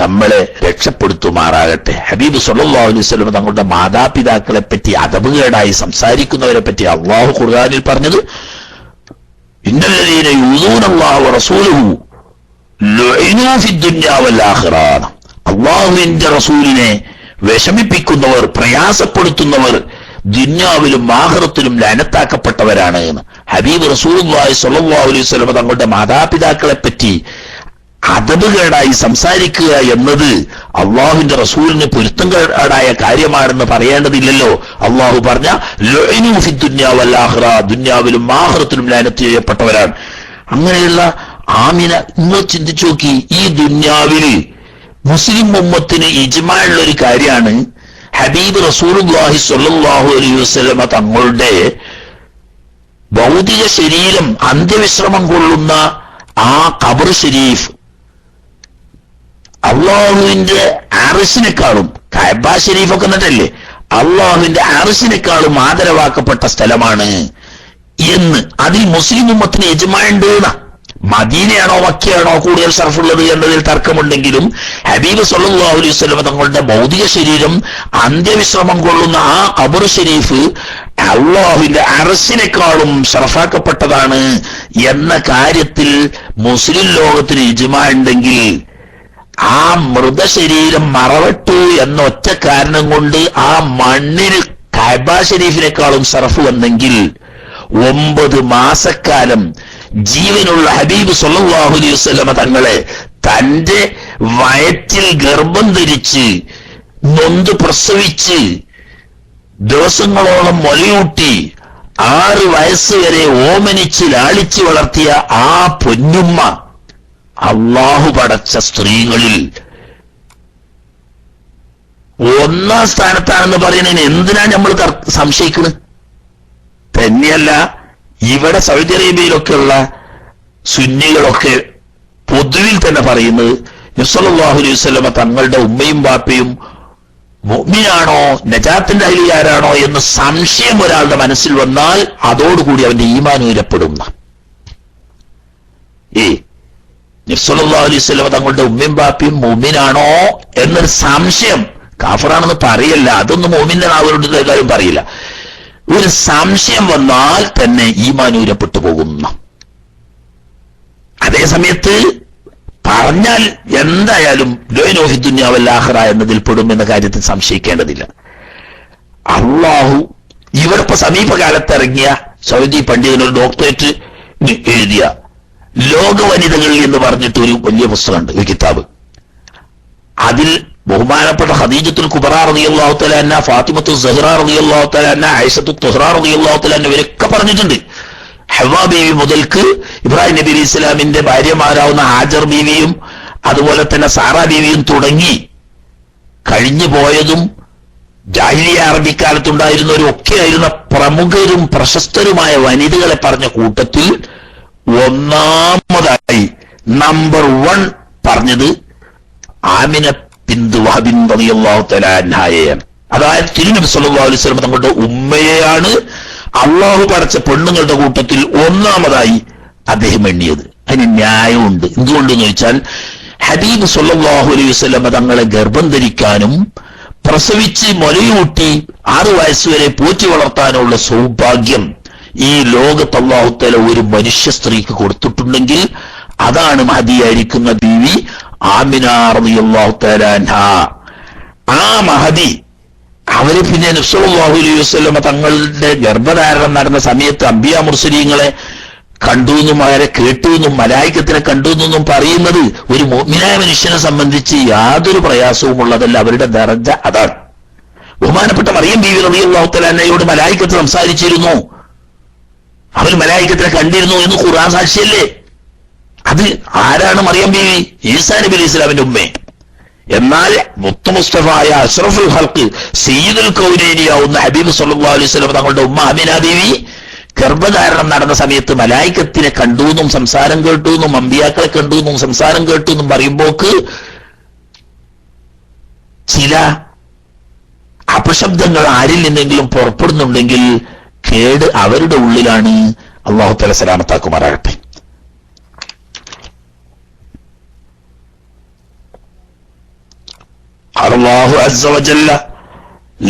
നമ്മളെ രക്ഷപ്പെടുത്തുമാറാകട്ടെ. ഹബീബ് സ്വല്ലല്ലാഹു അലൈഹി വസല്ലം തങ്ങളുടെ മാതാപിതാക്കളെ പറ്റി അദബുകേടായി സംസാരിക്കുന്നവരെ പറ്റി അല്ലാഹു ഖുർആനിൽ പറഞ്ഞത്, ഇന്നല്ലദീന യൂദൂനല്ലാഹ വറസൂലഹു ലുഇനൂ ഫിദ്ദുനിയാ വൽ ആഖിറ. അല്ലാഹുവിന്റെ റസൂലിനെ വിഷമിപ്പിക്കുന്നവർ, പ്രയാസപ്പെടുത്തുന്നവർ ദുനിയാവിലും ആഖിറത്തിലും ലഅനത്താക്കപ്പെട്ടവരാണ് എന്ന് ഹബീബ് റസൂലുള്ളാഹി സ്വല്ലല്ലാഹു അലൈഹി വസല്ലം തങ്ങളുടെ മാതാപിതാക്കളെ പറ്റി അദബുകേടായി സംസാരിക്കുക എന്നത് അള്ളാഹുവിന്റെ റസൂലിന് പൊരുത്തക്കേടായ കാര്യമാണെന്ന് പറയേണ്ടതില്ലല്ലോ. അള്ളാഹു പറഞ്ഞ ലുഇനൂ ഫിദ്ദുനിയാ വൽ ആഖിറ, ദുനിയാവിലും ആഖിറത്തിലും ലഅനത്ത് ചെയ്യപ്പെട്ടവരാണ്. അങ്ങനെയുള്ള ആമിന, നിങ്ങൾ ചിന്തിച്ചു നോക്കി, ഈ ദുനിയാവില് മുസ്ലിം ഉമ്മത്തിന് ഇജ്മാഉള്ള ഒരു കാര്യമാണ് ഹബീബ് റസൂലുള്ളാഹി സ്വല്ലല്ലാഹു അലൈഹി വസല്ലമ തങ്ങളുടെ ഭൗതിക ശരീരം അന്ത്യവിശ്രമം കൊള്ളുന്ന ആ ഖബർ ഷരീഫ് അള്ളാഹുവിന്റെ അർശിനെക്കാളും, കഅബ ഷരീഫൊക്കെ എന്നിട്ടല്ലേ, അള്ളാഹുവിന്റെ അർശിനെക്കാളും ആദരവാക്കപ്പെട്ട സ്ഥലമാണ് എന്ന് അതിൽ മുസ്ലിം ഉമ്മത്തിന് ഇജ്മാഉണ്ട്. മദീനയാണോ മക്കയാണോ കൂടുതൽ ഷറഫുള്ളത് എന്നതിൽ തർക്കമുണ്ടെങ്കിലും ഹബീബ് സ്വല്ലല്ലാഹു അലൈഹി വസല്ലം തങ്ങളുടെ ഭൗതിക ശരീരം അന്ത്യവിശ്രമം കൊള്ളുന്ന ആ ഖബർ ഷരീഫ് അള്ളാഹുവിന്റെ അർശിനെക്കാളും ഷറഫാക്കപ്പെട്ടതാണ് എന്ന കാര്യത്തിൽ മുസ്ലിം ലോകത്തിന് ഇജ്മാഅ് ഉണ്ടെങ്കിൽ, ആ മൃതശരീരം മറവട്ടു എന്ന ഒറ്റ കാരണം കൊണ്ട് ആ മണ്ണിന് കഅബ ഷരീഫിനേക്കാളും ഷറഫ് വന്നെങ്കിൽ, 9 മാസക്കാലം ജീവനുള്ള ഹബീബ് സല്ലല്ലാഹു അലൈഹി വസല്ലമ തങ്ങളെ തന്റെ വയറ്റിൽ ഗർഭം ധരിച്ച് നൊന്ത് പ്രസവിച്ച് ദിവസങ്ങളോളം മുലയൂട്ടി 6 വയസ്സ് വരെ ഓമനിച്ച് ലാളിച്ച് വളർത്തിയ ആ പൊന്നുമ്മ അള്ളാഹു പടച്ച സ്ത്രീകളിൽ ഒന്നാം സ്ഥാനത്താണെന്ന് പറയുന്നതിന് എന്തിനാ നമ്മൾ സംശയിക്കുന്നത്? തന്നെയല്ല, ഇവിടെ സൗദി അറേബ്യയിലൊക്കെ ഉള്ള സുന്നികളൊക്കെ പൊതുവിൽ തന്നെ പറയുന്നത് നബി സല്ലല്ലാഹു അലൈഹി വസല്ലമ തങ്ങളുടെ ഉമ്മയും ബാപ്പയും മുഅ്മിനാണോ നജാത്തിന്റെ അഹ്ലിയാരാണോ എന്ന് സംശയം ഒരാളുടെ മനസ്സിൽ വന്നാൽ അതോടുകൂടി അവന്റെ ഈമാൻ ഉയരപ്പെടുന്ന നബി സല്ലല്ലാഹു അലൈഹി വസല്ലമ തങ്ങളുടെ ഉമ്മയും ബാപ്പയും മുഅ്മിനാണോ എന്നൊരു സംശയം, കാഫറാണെന്ന് പറയല്ല, അതൊന്നും മുഅ്മിന്റെ നാവുകളുടെ കാര്യം പറയില്ല, ഒരു സംശയം വന്നാൽ തന്നെ ഈമാൻ ഉയരപ്പെട്ടു പോകുന്ന. അതേ സമയത്ത് പറഞ്ഞാൽ എന്തായാലും ലോനോഹി ദുനിയാവൽ ആഖിറ എന്നതിൽ പെടും എന്ന കാര്യത്തിൽ സംശയിക്കേണ്ടതില്ല. അള്ളാഹു ഇവിടെ ഇപ്പൊ സമീപകാലത്ത് ഇറങ്ങിയ സൗദി പണ്ഡിതനൊരു ഡോക്ടറേറ്റ് എഴുതിയ ലോക വനിതകൾ എന്ന് പറഞ്ഞിട്ട് ഒരു വലിയ പുസ്തകമുണ്ട്, ഒരു കിതാബ്. അതിൽ ബഹുമാനപ്പെട്ട ഖദീജത്തുൽ കുബ്ര റളിയല്ലാഹു തആല അൻഹ, ഫാത്തിമത്തു സഹ്റ റളിയല്ലാഹു തആല അൻഹ, ആയിഷത്തു തുഹ്റ റളിയല്ലാഹു തആല അൻഹ ഇവരൊക്കെ പറഞ്ഞിട്ടുണ്ട്. ഹവ്വാ ബീവി മുതൽക്ക് ഇബ്രാഹിം നബി അലൈഹി ഇസ്ലാമിന്റെ ഭാര്യമാരാവുന്ന ഹാജർ ബീവിയും അതുപോലെ തന്നെ സാറ ബീവിയും തുടങ്ങി കഴിഞ്ഞു പോയതും ജാഹിലിയ അറബിക്കാലത്തുണ്ടായിരുന്നവരും ഒക്കെ ആയിരുന്ന പ്രമുഖരും പ്രശസ്തരുമായ വനിതകളെ പറഞ്ഞ കൂട്ടത്തിൽ ഒന്നാമതായി നമ്പർ 1 പറഞ്ഞത് ആമിന ബിന്ത് വഹബിൻ റളിയല്ലാഹു തആല അൻഹയാണ്. അതായത് തിരുനബി സല്ലല്ലാഹു അലൈഹി വസല്ലം തങ്ങളുടെ ഉമ്മയെയാണ് അള്ളാഹു പടച്ച പെണ്ണുങ്ങളുടെ കൂട്ടത്തിൽ ഒന്നാമതായി അദ്ദേഹം എണ്ണിയത്. അതിന് ന്യായമുണ്ട്. എന്തുകൊണ്ടെന്ന് ചോദിച്ചാൽ ഹബീബ് സല്ലല്ലാഹു അലൈഹി വസല്ലം തങ്ങളെ ഗർഭം ധരിക്കാനും പ്രസവിച്ച് മുലയൂട്ടി 6 വയസ്സുവരെ പോറ്റി വളർത്താനുള്ള സൗഭാഗ്യം ഈ ലോകത്ത് അല്ലാഹു തആല ഒരു മനുഷ്യ സ്ത്രീക്ക് കൊടുത്തിട്ടുണ്ടെങ്കിൽ അതാണ് മഹദിയായിരിക്കുന്ന ബീവി ആമിന റളിയല്ലാഹു തആല അൻഹ. ആ മഹദി അവര് പിന്നെ നബി സല്ലല്ലാഹു അലൈഹി വസല്ലം തങ്ങളുടെ ഗർഭധാരണം നടന്ന സമയത്ത് അംബിയ മുർസലീങ്ങളെ കണ്ടു എന്നും അവരെ കേട്ടു എന്നും മലായികത്തിനെ കണ്ടു എന്നും പറയുന്നത് ഒരു മുഅ്മിനായ മനുഷ്യനെ സംബന്ധിച്ച് യാതൊരു പ്രയാസവും ഉള്ളതല്ല. അവരുടെ ദറജ അതാണ്. ബഹുമാനപ്പെട്ട മറിയം ബീവി റളിയല്ലാഹു തആല അൻഹയോട് മലായികത്ത് സംസാരിച്ചിരുന്നു, അവർ മലായികത്തിനെ കണ്ടിരുന്നു എന്ന് ഖുർആൻ സാക്ഷിയല്ലേ. അത് ആരാണ് മറിയം ബീവി? ഈസാ നബി അലൈഹി ഇസ്ലാമിന്റെ ഉമ്മ. എന്നാൽ മുത്ത് മുസ്തഫായ അഷ്റഫുൽ ഖൽഖ് സയ്യിദുൽ കൗനൈനിയാവുന്ന ഹബീബ് സല്ലല്ലാഹു അലൈഹി വസല്ലം തങ്ങളുടെ ഉമ്മ ആമിന ബീവി ഗർഭധാരണം നടന്ന സമയത്ത് മലായികത്തിനെ കണ്ടു എന്നും സംസാരം കേട്ടു എന്നും അമ്പിയാക്കളെ കണ്ടു എന്നും സംസാരം കേട്ടു എന്നും പറയുമ്പോക്ക് ചില അപശബ്ദങ്ങൾ ആരിൽ നിന്നെങ്കിലും പുറപ്പെടുന്നുണ്ടെങ്കിൽ കേട് അവരുടെ ഉള്ളിലാണ്. അല്ലാഹു തആല സലാമത്താക്കുമാറാകട്ടെ. അല്ലാഹു അസ്സ വജല്ല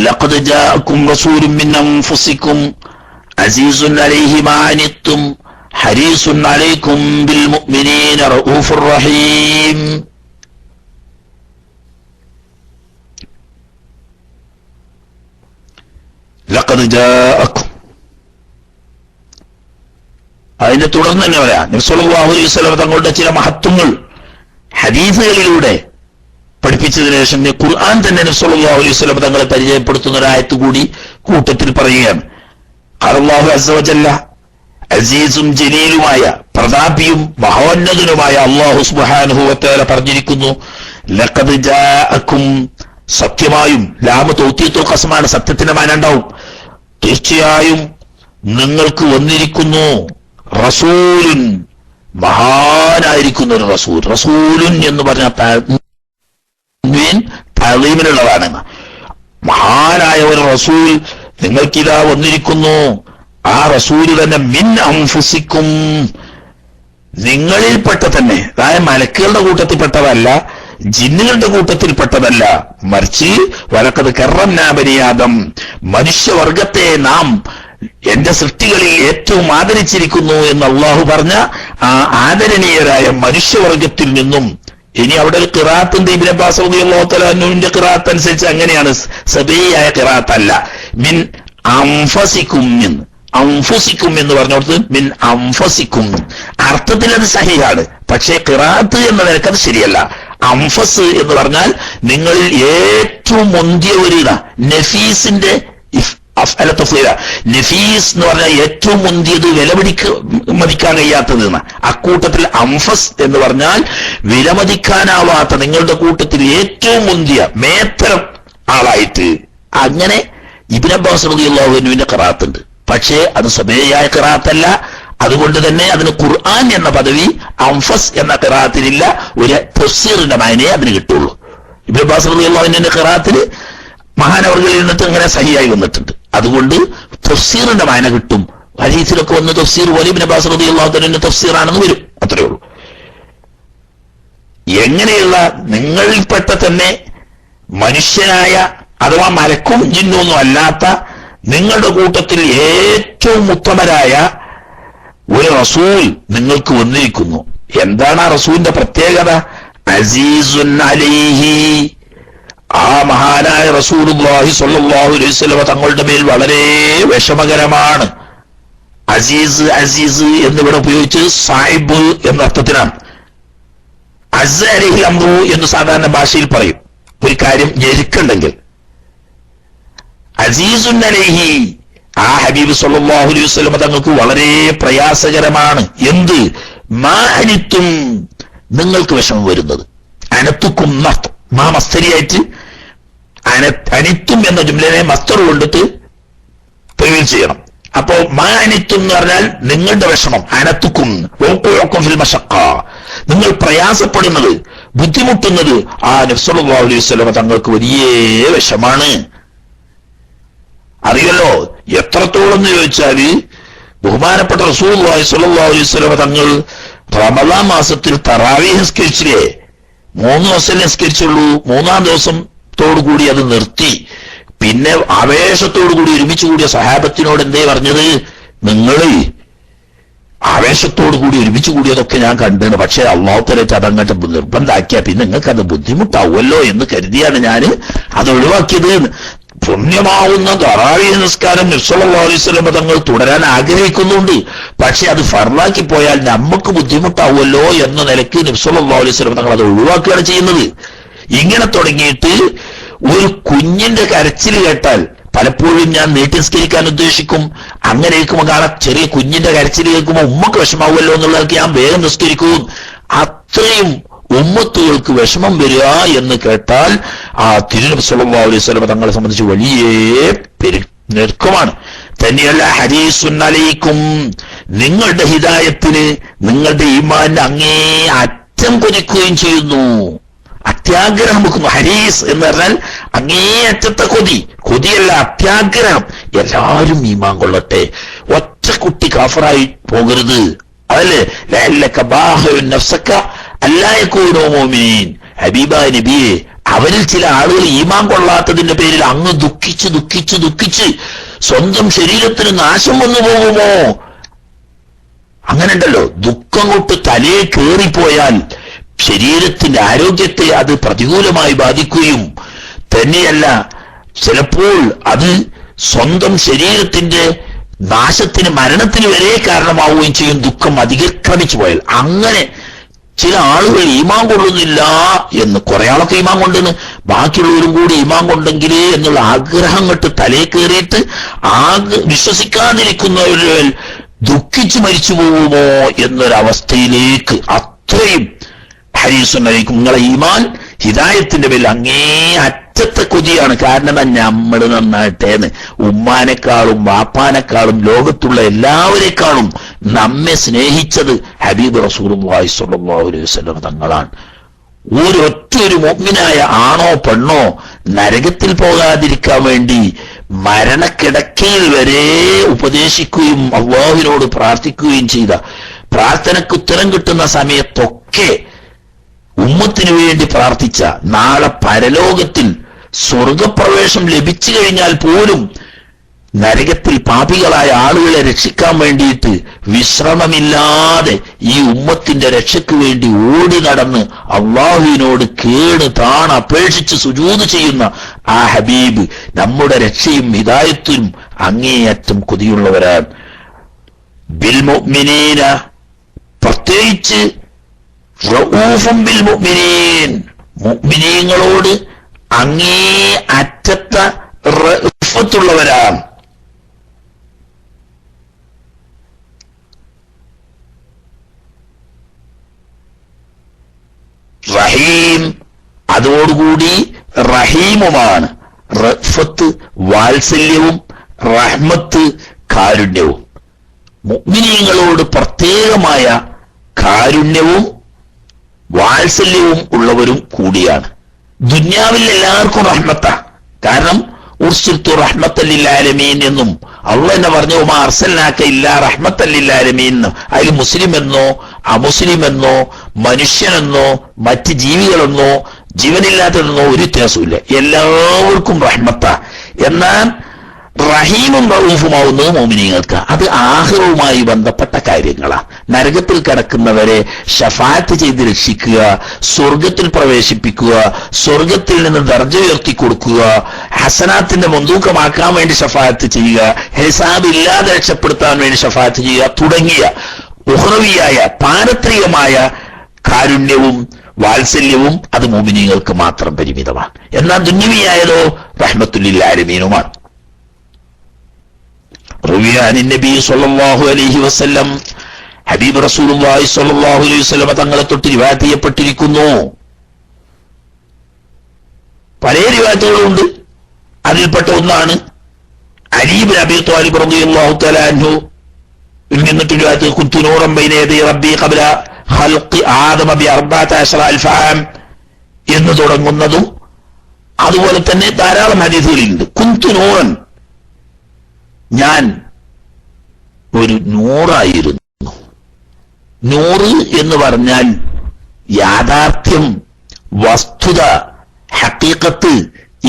ലഖദ് ജാഅക്കും റസൂലുൻ മിൻ അൻഫുസിക്കും അസീസുൻ അലൈഹി മാ അനിത്തും ഹരീസുൻ അലൈക്കും ബിൽ മുഅ്മിനീന റഊഫുർ റഹീം. ലഖദ് ജാഅക്കും, അതിനെ തുടർന്ന് തന്നെ പറയാം. നബി സല്ലല്ലാഹു അലൈഹി വസല്ലം തങ്ങളുടെ ചില മഹത്വങ്ങൾ ഹദീസുകളിലൂടെ പഠിപ്പിച്ചതിനു ശേഷം ഖുർആൻ തന്നെ നബി സല്ലല്ലാഹു അലൈഹി വസല്ലം തങ്ങളെ പരിചയപ്പെടുത്തുന്ന ഒരു ആയത്ത് കൂടി കൂട്ടത്തിൽ പറയുകയാണ്. അല്ലാഹു അസ്സ വജല്ല അസീസും ജലീലുമായ പ്രതാപിയും മഹോന്നതനുമായ അല്ലാഹു സുബ്ഹാനഹു വ തആല പറഞ്ഞിരിക്കുന്നു, ലഖദ് ജാഅക്കും, സത്യമായും, ലാമു തൗതീത്തുൽ ഖസ്മാണ്, സത്യത്തിന്റെ മാന ഉണ്ടാവും, തീർച്ചയായും നിങ്ങൾക്ക് വന്നിരിക്കുന്നു റസൂലുൻ, മഹാനായിരിക്കുന്ന ഒരു റസൂൽ. റസൂലുൻ എന്ന് പറഞ്ഞാൽ തഅലീമിനുള്ളതാണ്. മഹാനായ ഒരു റസൂൽ നിങ്ങൾക്കിതാ വന്നിരിക്കുന്നു. ആ റസൂല് തന്നെ മിൻ അൻഫുസിക്കും, നിങ്ങളിൽപ്പെട്ട തന്നെ, അതായത് മലക്കുകളുടെ കൂട്ടത്തിൽപ്പെട്ടതല്ല, ജിന്നുകളുടെ കൂട്ടത്തിൽപ്പെട്ടതല്ല, മറിച്ച് വലഖദ് കറംനാ ബനി ആദം, മനുഷ്യവർഗത്തെ നാം എന്റെ സൃഷ്ടികളിൽ ഏറ്റവും ആദരിച്ചിരിക്കുന്നു എന്ന് അള്ളാഹു പറഞ്ഞ ആ ആദരണീയരായ മനുഷ്യവർഗത്തിൽ നിന്നും. ഇനി അവിടെ ഒരു ഖിറാഅത്തിന്റെ ഇബ്നു അബ്ബാസ് റളിയല്ലാഹു തആല അൻഹുവിന്റെ ഖിറാഅത്ത് അനുസരിച്ച് അങ്ങനെയാണ്, സബീയായ ഖിറാഅത്ത് അല്ല. മിൻ അൻഫസിക്കും എന്ന്, അംഫുസിക്കും എന്ന് പറഞ്ഞോടത്ത് മിൻ അംഫസിക്കും, അർത്ഥത്തിൽ അത് സഹിഹാണ്. പക്ഷേ ഖിറാഅത്ത് എന്ന നിലക്ക് അത് ശരിയല്ല. അംഫസ് എന്ന് പറഞ്ഞാൽ നിങ്ങളിൽ ഏറ്റവും മുന്തിയ ഒരു നഫീസിന്റെ നഫീസ് എന്ന് പറഞ്ഞാൽ ഏറ്റവും മുന്തിയത്, മതിക്കാൻ കഴിയാത്തത് എന്ന്. അക്കൂട്ടത്തിൽ അംഫസ് എന്ന് പറഞ്ഞാൽ വിലമതിക്കാനാവാത്ത, നിങ്ങളുടെ കൂട്ടത്തിൽ ഏറ്റവും മുന്തിയ മേത്തരം ആളായിട്ട്. അങ്ങനെ ഇബ്നു അബ്ബാസ് റളിയല്ലാഹു അൻഹുവിന്റെ ഖിറാഅത്തുണ്ട്. പക്ഷേ അത് സ്വമേയായ ഖിറാഅത്തല്ല. അതുകൊണ്ട് തന്നെ അതിന് ഖുർആൻ എന്ന പദവി അംഫസ് എന്ന ഖിറാഅത്തിനില്ല. ഒരു തഫ്സീറിന്റെ മാനയെ അതിന് കിട്ടുള്ളൂ. ഇബ്നു അബ്ബാസ് റളിയല്ലാഹു അൻഹുവിന്റെ ഖിറാഅത്തിന് മഹാനവർകളിൽ നിന്നിട്ട് അങ്ങനെ സഹിയായി വന്നിട്ടുണ്ട്. അതുകൊണ്ട് തഫ്സീറിന്റെ മാന കിട്ടും. ഹദീസിലൊക്കെ വന്ന് തഫ്സീർ പോലെ ഇബ്നു അബ്ബാസ് റളിയല്ലാഹു അൻഹുവിന്റെ തഫ്സീറാണെന്ന് വരും. അത്രേ ഉള്ളൂ. എങ്ങനെയുള്ള നിങ്ങളിൽപ്പെട്ട തന്നെ മനുഷ്യനായ അഥവാ മലക്കും ജിന്നൊന്നും അല്ലാത്ത നിങ്ങളുടെ കൂട്ടത്തിൽ ഏറ്റവും ഉത്തമരായ ഒരു റസൂൽ നിങ്ങൾക്ക് വന്നിരിക്കുന്നു. എന്താണ് ആ റസൂലിന്റെ പ്രത്യേകത? അസീസുൻ അലൈഹി, ആ മഹാനായ റസൂലുള്ളാഹി സ്വല്ലല്ലാഹു അലൈഹി വസല്ലം തങ്ങളുടെ മേൽ വളരെ വിഷമകരമാണ്. അസീസ് അസീസ് എന്നിവിടെ ഉപയോഗിച്ച് സാഹിബ് എന്ന അർത്ഥത്തിനാണ്. അസ്സ അലൈഹി അംറു എന്ന് സാധാരണ ഭാഷയിൽ പറയും ഒരു കാര്യം ഞെരുക്കുണ്ടെങ്കിൽ. അസീസുൻ അലൈഹി, ആ ഹബീബ് സല്ലല്ലാഹു അലൈഹി വസല്ലം തങ്ങൾക്ക് വളരെ പ്രയാസകരമാണ്. എന്ത്? മാ അനിത്തും, നിങ്ങൾക്ക് വിഷമം വരുന്നത്. അനത്തുക്കും മാ മസ്തരിയായിട്ട് അനിത്തും എന്ന ജുംലനെ മസ്തർ കൊണ്ടിട്ട് പ്രയോഗം ചെയ്യണം. അപ്പോ മാ അനിത്തും എന്ന് പറഞ്ഞാൽ നിങ്ങളുടെ വിഷമം. അനത്തുക്കും ഫിൽ മശഖ, നിങ്ങൾ പ്രയാസപ്പെടുന്നത്, ബുദ്ധിമുട്ടുന്നത് ആ നബി സല്ലല്ലാഹു അലൈഹി വസല്ലം തങ്ങൾക്ക് വലിയ വിഷമാണ്. അറിയല്ലോ എത്രത്തോളം എന്ന് ചോദിച്ചാല് ബഹുമാനപ്പെട്ട റസൂലുള്ളാഹി സ്വല്ലല്ലാഹു അലൈഹി വസല്ലം തങ്ങൾ റമളാൻ മാസത്തിൽ തറാവീഹ് നിസ്കരിച്ചില്ലേ? 3 ദിവസം നിസ്കരിച്ചുള്ളൂ. 3-ാം ദിവസത്തോടുകൂടി അത് നിർത്തി. പിന്നെ ആവേശത്തോടുകൂടി ഒരുമിച്ച് കൂടിയ സഹാബത്തിനോട് എന്തേ പറഞ്ഞത്? നിങ്ങൾ ആവേശത്തോടുകൂടി ഒരുമിച്ച് കൂടിയതൊക്കെ ഞാൻ കണ്ടാണ്, പക്ഷെ അള്ളാഹു തആല അതങ്ങോട്ട് നിർബന്ധാക്കിയാ പിന്നെ നിങ്ങൾക്ക് അത് ബുദ്ധിമുട്ടാവുമല്ലോ എന്ന് കരുതിയാണ് ഞാൻ അത് ഒഴിവാക്കിയത്. പുണ്യമാവുന്ന തറാവീഹ് നിസ്കാരം നബി സല്ലല്ലാഹു അലൈഹി വസല്ലം തങ്ങൾ തുടരാൻ ആഗ്രഹിക്കുന്നുണ്ട്. പക്ഷെ അത് ഫർളാക്കി പോയാൽ നമുക്ക് ബുദ്ധിമുട്ടാവുമല്ലോ എന്ന നിലയ്ക്ക് നബി സല്ലല്ലാഹു അലൈഹി വസല്ലം തങ്ങൾ അത് ഒഴിവാക്കുകയാണ് ചെയ്യുന്നത്. ഇങ്ങനെ തുടങ്ങിയിട്ട് ഒരു കുഞ്ഞിന്റെ കരച്ചിൽ കേട്ടാൽ പലപ്പോഴും ഞാൻ നീട്ടി നിസ്കരിക്കാൻ ഉദ്ദേശിക്കും. അങ്ങനെ കേൾക്കുമ്പോൾ കാണാം ചെറിയ കുഞ്ഞിന്റെ കരച്ചിൽ കേൾക്കുമ്പോൾ ഉമ്മക്ക് വിഷമാവുമല്ലോ എന്നുള്ളതൊക്കെ ഞാൻ വേഗം നിസ്കരിക്കും. അത്രയും ഉമ്മത്തുകൾക്ക് വിഷമം വരിക എന്ന് കേട്ടാൽ ആ തിരുനബി സല്ലല്ലാഹു അലൈഹി വസല്ലം തങ്ങളെ സംബന്ധിച്ച് വലിയ ഞെരുക്കമാണ്. തന്നെയല്ല ഹരീസുൻ അലൈക്കും, നിങ്ങളുടെ ഹിദായത്തിന്, നിങ്ങളുടെ ഈമാനിന് അങ്ങേ അറ്റം കൊതിക്കുകയും ചെയ്യുന്നു. അത്യാഗ്രഹം വെക്കുന്നു. ഹരീസ് എന്ന് പറഞ്ഞാൽ അങ്ങേ അറ്റത്തെ കൊതിയല്ല, അത്യാഗ്രഹം. എല്ലാവരും ഈമാൻ കൊള്ളട്ടെ, ഒറ്റ കുട്ടി കാഫറായി പോകരുത്. അതല്ലേ ലഅല്ലക ബാഹിഉൻ നഫ്സക അല്ലാ യകൂനൂ മുഅ്മിനീൻ. ഹബീബായ നബിയെ, അവരിൽ ചില ആളുകൾ ഈമാൻ കൊള്ളാത്തതിന്റെ പേരിൽ അങ്ങ് ദുഃഖിച്ച് സ്വന്തം ശരീരത്തിന് നാശം വന്നു പോകുമോ? അങ്ങനെ ഉണ്ടല്ലോ. ദുഃഖം കൊണ്ട് തലയെ കേറിപ്പോയാൽ ശരീരത്തിന്റെ ആരോഗ്യത്തെ അത് പ്രതികൂലമായി ബാധിക്കുകയും തന്നെയല്ല ചിലപ്പോൾ അത് സ്വന്തം ശരീരത്തിന്റെ നാശത്തിന്, മരണത്തിന് വരെ കാരണമാവുകയും ചെയ്യും ദുഃഖം അതിക്രമിച്ചു പോയാൽ. അങ്ങനെ ചില ആളുകൾ ഈമാൻ കൊള്ളുന്നില്ല എന്ന്, കുറെ ആളൊക്കെ ഈമാൻ കൊണ്ടെന്ന്, ബാക്കിയുള്ളവരും കൂടി ഈമാൻ കൊണ്ടെങ്കിലേ എന്നുള്ള ആഗ്രഹം കെട്ട് തലേ കയറിയിട്ട് വിശ്വസിക്കാതിരിക്കുന്നവരിൽ ദുഃഖിച്ചു മരിച്ചു പോകുമോ എന്നൊരവസ്ഥയിലേക്ക് അത്രയും ഹരീസുൻ അലൈക്കും, നിങ്ങളെ ഈമാൻ ഹിദായത്തിന്റെ പേരിൽ അങ്ങേ അറ്റത്തെ കൊതിയാണ്. കാരണം നമ്മൾ നന്നായിട്ടേന്ന്, ഉമ്മാനെക്കാളും വാപ്പാനെക്കാളും ലോകത്തുള്ള എല്ലാവരെക്കാളും നമ്മെ സ്നേഹിച്ചത് ഹബീബ് റസൂലുള്ളാഹി സ്വല്ലല്ലാഹു അലൈഹി വസല്ലം തങ്ങളാണ്. ഒരു മുഅ്മിനായ ആണോ പെണ്ണോ നരകത്തിൽ പോകാതിരിക്കാൻ വേണ്ടി മരണക്കിടക്കയിൽ വരെ ഉപദേശിക്കുകയും അല്ലാഹുവിനോട് പ്രാർത്ഥിക്കുകയും ചെയ്ത, പ്രാർത്ഥനയ്ക്ക് ഉത്തരം കിട്ടുന്ന സമയത്തൊക്കെ ഉമ്മത്തിനു വേണ്ടി പ്രാർത്ഥിച്ച, നാളെ പരലോകത്തിൽ സ്വർഗപ്രവേശം ലഭിച്ചു കഴിഞ്ഞാൽ പോലും നരകത്തിൽ പാപികളായ ആളുകളെ രക്ഷിക്കാൻ വേണ്ടിയിട്ട് വിശ്രമമില്ലാതെ ഈ ഉമ്മത്തിന്റെ രക്ഷയ്ക്ക് വേണ്ടി ഓടി നടന്ന് അള്ളാഹുവിനോട് കേണ് താണ് അപേക്ഷിച്ച് സുജൂദ് ചെയ്യുന്ന ആ ഹബീബ് നമ്മുടെ രക്ഷയും ഹിദായത്തിനും അങ്ങേയറ്റം കൊതിയുള്ളവരാണ്. ബിൽ മുഅ്മിനീന, പ്രത്യേകിച്ച് റഊഫും ബിൽ മുഅ്മിനീൻ, മുഅ്മിനീങ്ങളോട് അങ്ങേ അറ്റത്ത റഅഫത്തുള്ളവരാണ്. റഹീം, അതോടുകൂടി റഹീമുമാണ്. റഅഫത്ത് വാത്സല്യവും, റഹ്മത്ത് കാരുണ്യവും. മുഅ്മിനീങ്ങളോട് പ്രത്യേകമായ കാരുണ്യവും വാത്സല്യവും ഉള്ളവരും കൂടിയാണ്. ദുന്യാവിൽ എല്ലാവർക്കും റഹ്മത്താ. കാരണം ഉർസിൽതു റഹ്മത്തൻ ലിൽ ആലമീൻ എന്നും അള്ളാഹ് എന്നെ പറഞ്ഞു, വമാ അർസൽനാക ഇല്ലാ റഹ്മത്തൻ ലിൽ ആലമീൻ എന്നും. അതിൽ മുസ്ലിം എന്നോ അമുസ്ലിം എന്നോ മനുഷ്യനെന്നോ മറ്റ് ജീവികളെന്നോ ജീവനില്ലാത്തതെന്നോ ഒരു വ്യത്യാസമില്ല. എല്ലാവർക്കും റഹ്മത്താ. എന്നാൽ റഹീമും റഊഫുമാവുന്നത് മോമിനീങ്ങൾക്ക്. അത് ആഖിറവുമായി ബന്ധപ്പെട്ട കാര്യങ്ങളാണ്. നരകത്തിൽ കിടക്കുന്നവരെ ശഫാഅത്ത് ചെയ്ത് രക്ഷിക്കുക, സ്വർഗത്തിൽ പ്രവേശിപ്പിക്കുക, സ്വർഗത്തിൽ നിന്ന് ദർജ ഉയർത്തി കൊടുക്കുക, ഹസനാത്തിന്റെ മുൻതൂക്കമാക്കാൻ വേണ്ടി ശഫാഅത്ത് ചെയ്യുക, ഹിസാബ് ഇല്ലാതെ രക്ഷപ്പെടുത്താൻ വേണ്ടി ശഫാഅത്ത് ചെയ്യുക തുടങ്ങിയ ഉഖ്റവിയായ പാരത്രികമായ കാരുണ്യവും വാത്സല്യവും അത് മോമിനീങ്ങൾക്ക് മാത്രം പരിമിതമാണ്. എന്നാൽ ദുന്യവിയായതോ റഹ്മത്തുൽ ലിൽ ആലമീനുമാണ്. റവിയാനി നബി സല്ലല്ലാഹു അലൈഹി വസല്ലം, ഹബീബ് റസൂലുള്ളാഹി സ്വല്ലല്ലാഹു അലൈഹി വസല്ലം തങ്ങളെ തൊട്ട് റിവായത്ത് ചെയ്യപ്പെട്ടിരിക്കുന്നു. പല റിവായത്തുകളുണ്ട്. അതിൽപ്പെട്ട ഒന്നാണ് അലി ഇബ്നു അബീ ത്വാലിബ് റളിയല്ലാഹു തആല അൻഹു നിന്നിട്ട് റിവായത്ത് കുന്തു നൂറൻ ബൈന യദൈ റബ്ബി ഖബ്ല ഖൽഖി ആദമ ബി 14,000 ആം എന്ന് തുടങ്ങുന്നതും അതുപോലെ തന്നെ ധാരാളം ഹദീസുകളുണ്ട്. കുന്തു നൂറൻ, ഞാൻ ഒരു നൂറായിരുന്നു. നൂറ് എന്ന് പറഞ്ഞാൽ യാഥാർത്ഥ്യം, വസ്തുത, ഹഖീഖത്ത്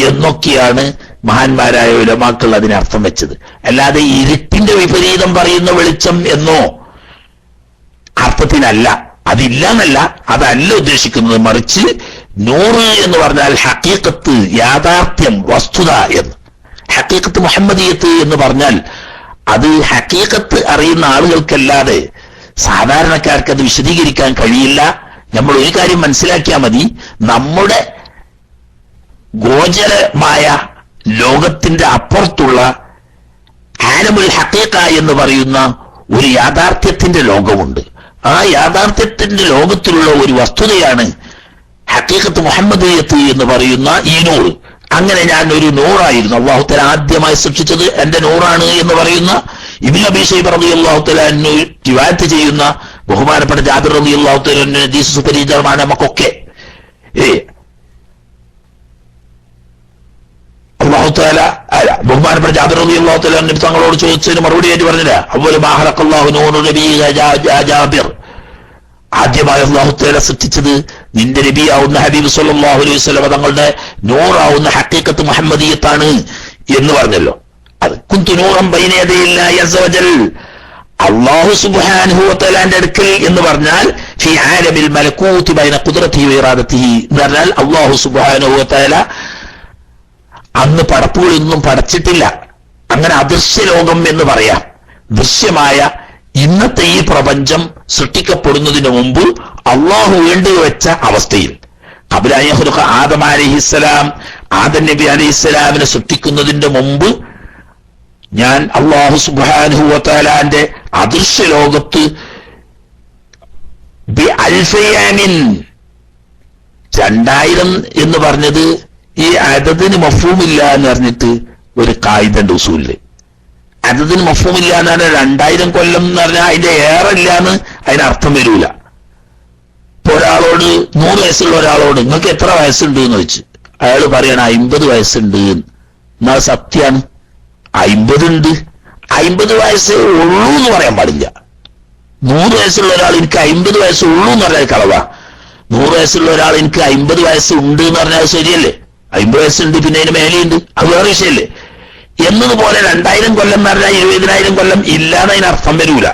എന്നൊക്കെയാണ് മഹാന്മാരായ ഉലമാക്കൾ അതിനർത്ഥം വെച്ചത്. അല്ലാതെ ഇരുട്ടിന്റെ വിപരീതം പറയുന്ന വെളിച്ചം എന്നോ അർത്ഥത്തിനല്ല. അതില്ല എന്നല്ല, അതല്ല ഉദ്ദേശിക്കുന്നത്. മറിച്ച് നൂറ് എന്ന് പറഞ്ഞാൽ ഹഖീഖത്ത്, യാഥാർത്ഥ്യം, വസ്തുത എന്ന്. ഹഖീഖത്ത് മുഹമ്മദിയത്ത് എന്ന് പറഞ്ഞാൽ അത് ഹഖീഖത്ത് അറിയുന്ന ആളുകൾക്കല്ലാതെ സാധാരണക്കാർക്ക് അത് വിശദീകരിക്കാൻ കഴിയില്ല. നമ്മൾ ഒരു കാര്യം മനസ്സിലാക്കിയാൽ മതി, നമ്മുടെ ഗോചരമായ ലോകത്തിന്റെ അപ്പുറത്തുള്ള ആലമുൽ ഹഖീഖ എന്ന് പറയുന്ന ഒരു യാഥാർത്ഥ്യത്തിന്റെ ലോകമുണ്ട്. ആ യാഥാർത്ഥ്യത്തിന്റെ ലോകത്തിലുള്ള ഒരു വസ്തുതയാണ് ഹഖീഖത്ത് മുഹമ്മദിയത്ത് എന്ന് പറയുന്ന ഈ നൂറ്. അങ്ങനെ ഞാൻ ഒരു നൂറായിരുന്നു. അല്ലാഹു തആല ആദ്യമായി സൃഷ്ടിച്ചത് എന്റെ നൂറാണ് എന്ന് പറയുന്ന ഇബ്നു അബീ ശൈബ റളിയല്ലാഹു തആല അൻഹു റിവായത്ത് ചെയ്യുന്ന ബഹുമാനപ്പെട്ട ജാബിർ റളിയല്ലാഹു തആല ഹദീസ് സുപരിചിതമാണ് നമുക്കൊക്കെ. അല്ലാഹു തആല ബഹുമാനപ്പെട്ട ജാബിർ റളിയല്ലാഹു തആല നബി തങ്ങളോട് ചോദിച്ചതിന് മറുപടിയായിട്ട് പറഞ്ഞില്ല, അവ്വലു മാ ഖലഖല്ലാഹു നൂറു നബി ജാബിർ, ആദ്യമായി അല്ലാഹു തആല സൃഷ്ടിച്ചത് നിന്റെ നബിയാവുന്ന ഹബീബ് സല്ലല്ലാഹു അലൈഹി വസല്ലം തങ്ങളുടെ നൂറാവുന്ന ഹഖീഖത്ത് മുഹമ്മദിയത്താണ് എന്ന് പറഞ്ഞല്ലോ. അത് കുന്തു നൂറൻ ബൈന യദൈല്ലാഹി അസ്സ വജൽ, അല്ലാഹു സുബ്ഹാനഹു വ തആലയുടെ അടുക്കൽ എന്ന് പറഞ്ഞാൽ ഫി ആലമിൽ മലകൂത്ത് ബൈന ഖുദ്റതിഹി വ ഇറാദതിഹി എന്ന് പറഞ്ഞാൽ അല്ലാഹു സുബ്ഹാനഹു വ തആല അന്ന് പടപ്പുകളൊന്നും പടച്ചിട്ടില്ല. അങ്ങനെ അദൃശ്യ ലോകം എന്ന് പറയാം. ദൃശ്യമായ ഇന്നത്തെ ഈ പ്രപഞ്ചം സൃഷ്ടിക്കപ്പെടുന്നതിന് മുമ്പ് അള്ളാഹു വേണ്ടിവെച്ച അവസ്ഥയിൽ ഖബ്ല അൻ യഖ്ലുഖ ആദം അലൈഹിസ്സലാം, ആദം നബി അലൈഹിസ്സലാമിനെ സൃഷ്ടിക്കുന്നതിന്റെ മുമ്പ് ഞാൻ അല്ലാഹു സുബ്ഹാനഹു വ തആലാന്റെ അദൃശ്യ ലോകത്ത് ബി അൽഫയാമിൻ, 2000 എന്ന് പറഞ്ഞത് ഈ അദദിന് മഫ്ഹൂമില്ല എന്ന് പറഞ്ഞിട്ട് ഒരു ഖായിദുണ്ട് ഉസൂലില്. അദദിന് മഫ്ഹൂമില്ല എന്ന് പറഞ്ഞാൽ 2000 കൊല്ലം എന്ന് പറഞ്ഞാൽ അതിന്റെ ഏറെ ഇല്ല എന്ന് അതിനർത്ഥം വരൂല. ഇപ്പൊ ഒരാളോട് 100 വയസ്സുള്ള ഒരാളോട് നിങ്ങൾക്ക് എത്ര വയസ്സുണ്ട് എന്ന് ചോദിച്ചു, അയാൾ പറയണം 50 വയസ്സുണ്ട്. എന്നാൽ സത്യാണ്, 50 ഉണ്ട്. 50 വയസ്സേ ഉള്ളൂ എന്ന് പറയാൻ പാടില്ല. 100 വയസ്സുള്ള ഒരാൾ എനിക്ക് 50 വയസ്സുള്ളൂ എന്ന് പറഞ്ഞാൽ കളവാ. 100 വയസ്സുള്ള ഒരാൾ എനിക്ക് 50 വയസ്സുണ്ട് എന്ന് പറഞ്ഞാൽ ശരിയല്ലേ? 50 വയസ്സുണ്ട്, പിന്നെ അതിന് മേലെയുണ്ട്, അത് വേറെ വിഷയല്ലേ? എന്നതുപോലെ 2000 കൊല്ലം എന്ന് പറഞ്ഞാൽ 20,000 കൊല്ലം ഇല്ലാതെ അതിന് അർത്ഥം വരൂല.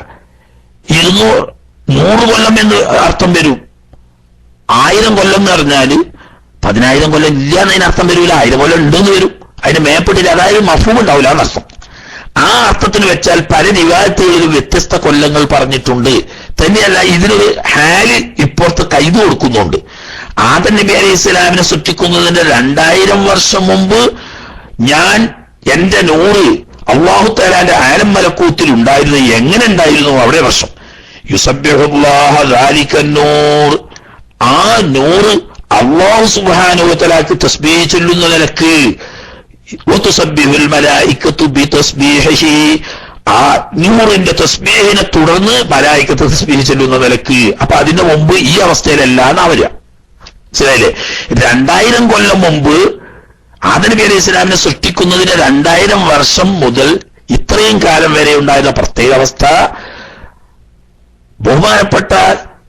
100 കൊല്ലം എന്ന് അർത്ഥം വരും. 1000 കൊല്ലം എന്ന് പറഞ്ഞാല് 10,000 കൊല്ലം ഇല്ല എന്നതിന് അർത്ഥം വരൂല. 1000 കൊല്ലം ഉണ്ടെന്ന് വരും, അതിന് മേപ്പെട്ടില്ല. അതായത് മഫ്ഹൂം ഉണ്ടാവില്ല എന്നർത്ഥം. ആ അർത്ഥത്തിന് വെച്ചാൽ പല റിവായത്തുകളിലും വ്യത്യസ്ത കൊല്ലങ്ങൾ പറഞ്ഞിട്ടുണ്ട്. തന്നെയല്ല ഇതിനൊരു ഹാല് ഇപ്പുറത്ത് കൈതു കൊടുക്കുന്നുണ്ട്. ആദം നബി അലൈഹി സ്വലാമിനെ സൃഷ്ടിക്കുന്നതിന്റെ 2000 വർഷം മുമ്പ് ഞാൻ എന്റെ നൂറ് അല്ലാഹു തആലാന്റെ ആലം മലക്കൂത്തിൽ ഉണ്ടായിരുന്നു. എങ്ങനെ ഉണ്ടായിരുന്നു? അവിടെ വർഷം യുസബ്ബിഹുല്ലാഹ ദാലികൻ നൂർ, ആ നൂറ് അല്ലാഹു സുബ്ഹാനഹു വ തആലക്ക് തസ്ബീഹ് ചൊല്ലുന്ന നിലക്ക്, വതുസബ്ബിഹുൽ മലായികത്തു ബിതസ്ബീഹിഹി, ആ നൂറിന്റെ തസ്ബീഹിനെ തുടർന്ന് മലായികത്ത് തസ്ബീഹ് ചൊല്ലുന്ന നിലക്ക്. അപ്പൊ അതിന്റെ മുമ്പ് ഈ അവസ്ഥയിലല്ല എന്നാ വരിക. മനസ്സിലായില്ലേ? 2000 കൊല്ലം മുമ്പ് ആദം നബി അലൈഹി സ്വലാമിനെ സൃഷ്ടിക്കുന്നതിന് 2000 വർഷം മുതൽ ഇത്രയും കാലം വരെ ഉണ്ടായിരുന്ന പ്രത്യേക അവസ്ഥ ബഹുമാനപ്പെട്ട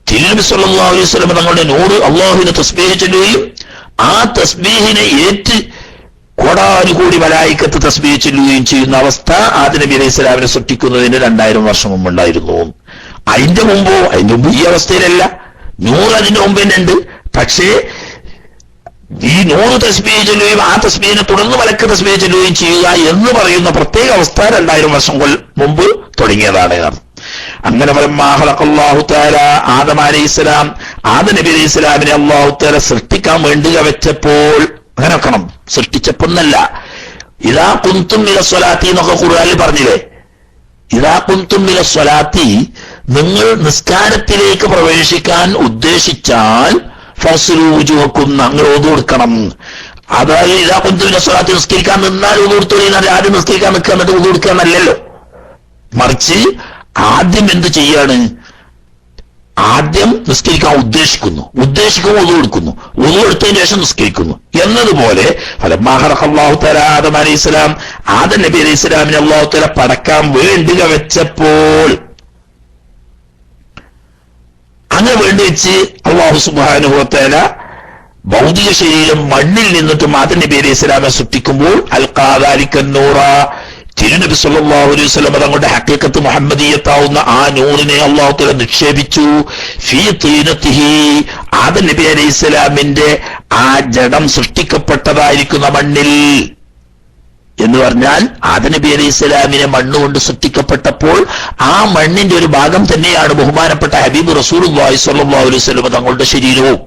തിരുനബി സല്ലല്ലാഹു അലൈഹി വസല്ലം തങ്ങളുടെ നൂറ് അല്ലാഹുവിനെ തസ്ബീഹ് ചൊല്ലുകയും ആ തസ്ബീഹിനെ ഏറ്റ് കോടാനുകൂടി മലായികത്ത് തസ്ബീഹ് ചൊല്ലുകയും ചെയ്യുന്ന അവസ്ഥ ആദം നബി അലൈഹി സ്വലാമിനെ സൃഷ്ടിക്കുന്നതിന് 2000 വർഷം മുമ്പുണ്ടായിരുന്നു. അതിന്റെ മുമ്പ് ഈ അവസ്ഥയിലല്ല. നൂറ് അതിന്റെ മുമ്പ് തന്നെ ഉണ്ട്. പക്ഷേ ഈ 100 തസ്ബീഹ് ചൊല്ലുകയും ആ തസ്ബീഹിനെ തുടർന്ന് മലക്ക് തസ്ബീഹ് ചൊല്ലുകയും ചെയ്യുക എന്ന് പറയുന്ന പ്രത്യേക അവസ്ഥ 2000 വർഷം മുമ്പ് തുടങ്ങിയതാണ്. അങ്ങനെ അല്ലാഹു തആല ആദം അലൈഹിസ്സലാം ആദം നബി അലൈഹിസ്സലാമിനെ അല്ലാഹു തആല സൃഷ്ടിക്കാൻ വേണ്ടി വെച്ചപ്പോൾ, അങ്ങനെ വെക്കണം, സൃഷ്ടിച്ചപ്പോന്നല്ല, ഇദാ കുന്തും മിന സ്വലാത്തി എന്നൊക്കെ ഖുർആനിൽ പറഞ്ഞില്ലേ. ഇദാ കുന്തും മിന സ്വലാത്തി, നിങ്ങൾ നിസ്കാരത്തിലേക്ക് പ്രവേശിക്കാൻ ഉദ്ദേശിച്ചാൽ ഫസ്ലു വുജൂഹക്കും, നിങ്ങൾ ഓതു കൊടുക്കണം. അതായത് ഇദാ കുന്തും മിന സ്വലാത്തി, നിസ്കരിക്കാൻ നിന്നാൽ ഓതു കൊടുത്തോളിന്നാൽ ആദ്യം നിസ്കരിക്കാൻ നിൽക്കുക എന്നിട്ട് ഓതു കൊടുക്കാന്നല്ലല്ലോ. മറിച്ച് ആദ്യം എന്ത് ചെയ്യാണ്? ആദ്യം നിസ്കരിക്കാൻ ഉദ്ദേശിക്കുമ്പോൾ ഒതു കൊടുക്കുന്നു, ഒതു കൊടുത്തതിന് ശേഷം നിസ്കരിക്കുന്നു എന്നതുപോലെ അല്ലാഹു തആല ആദം അലൈഹിസ്സലാം ആദം നബി അലൈഹിസ്സലാമിനെ അല്ലാഹു തആല പടക്കാൻ വേണ്ടി വെച്ചപ്പോൾ, അങ്ങനെ വേണ്ടി വെച്ച് അല്ലാഹു സുബ്ഹാനഹു വ തആല ഭൗതിക ശരീരം മണ്ണിൽ നിന്നിട്ടും ആദം നബി അലൈഹിസ്സലാമിനെ സൃഷ്ടിക്കുമ്പോൾ അൽഖാ ദാലികൻ നൂറ, തിരുനബി സല്ലല്ലാഹു അലൈഹി വസല്ലം തങ്ങളുടെ ഹഖീഖത്ത് മുഹമ്മദിയത്താവുന്ന ആ നൂറിനെ അല്ലാഹു തആല നിക്ഷേപിച്ചു. ഫീ തീനത്തിഹി, ആദം നബി അലൈഹിസ്സലാമിന്റെ ആ ജഡം സൃഷ്ടിക്കപ്പെട്ടതായിരിക്കുന്ന മണ്ണിൽ എന്ന് പറഞ്ഞാൽ ആദം നബി അലൈഹിസ്സലാമിനെ മണ്ണുകൊണ്ട് സൃഷ്ടിക്കപ്പെട്ടപ്പോൾ ആ മണ്ണിന്റെ ഒരു ഭാഗം തന്നെയാണ് ബഹുമാനപ്പെട്ട ഹബീബ് റസൂലുള്ളാഹി സ്വല്ലല്ലാഹു അലൈഹി വസല്ലം തങ്ങളുടെ ശരീരവും.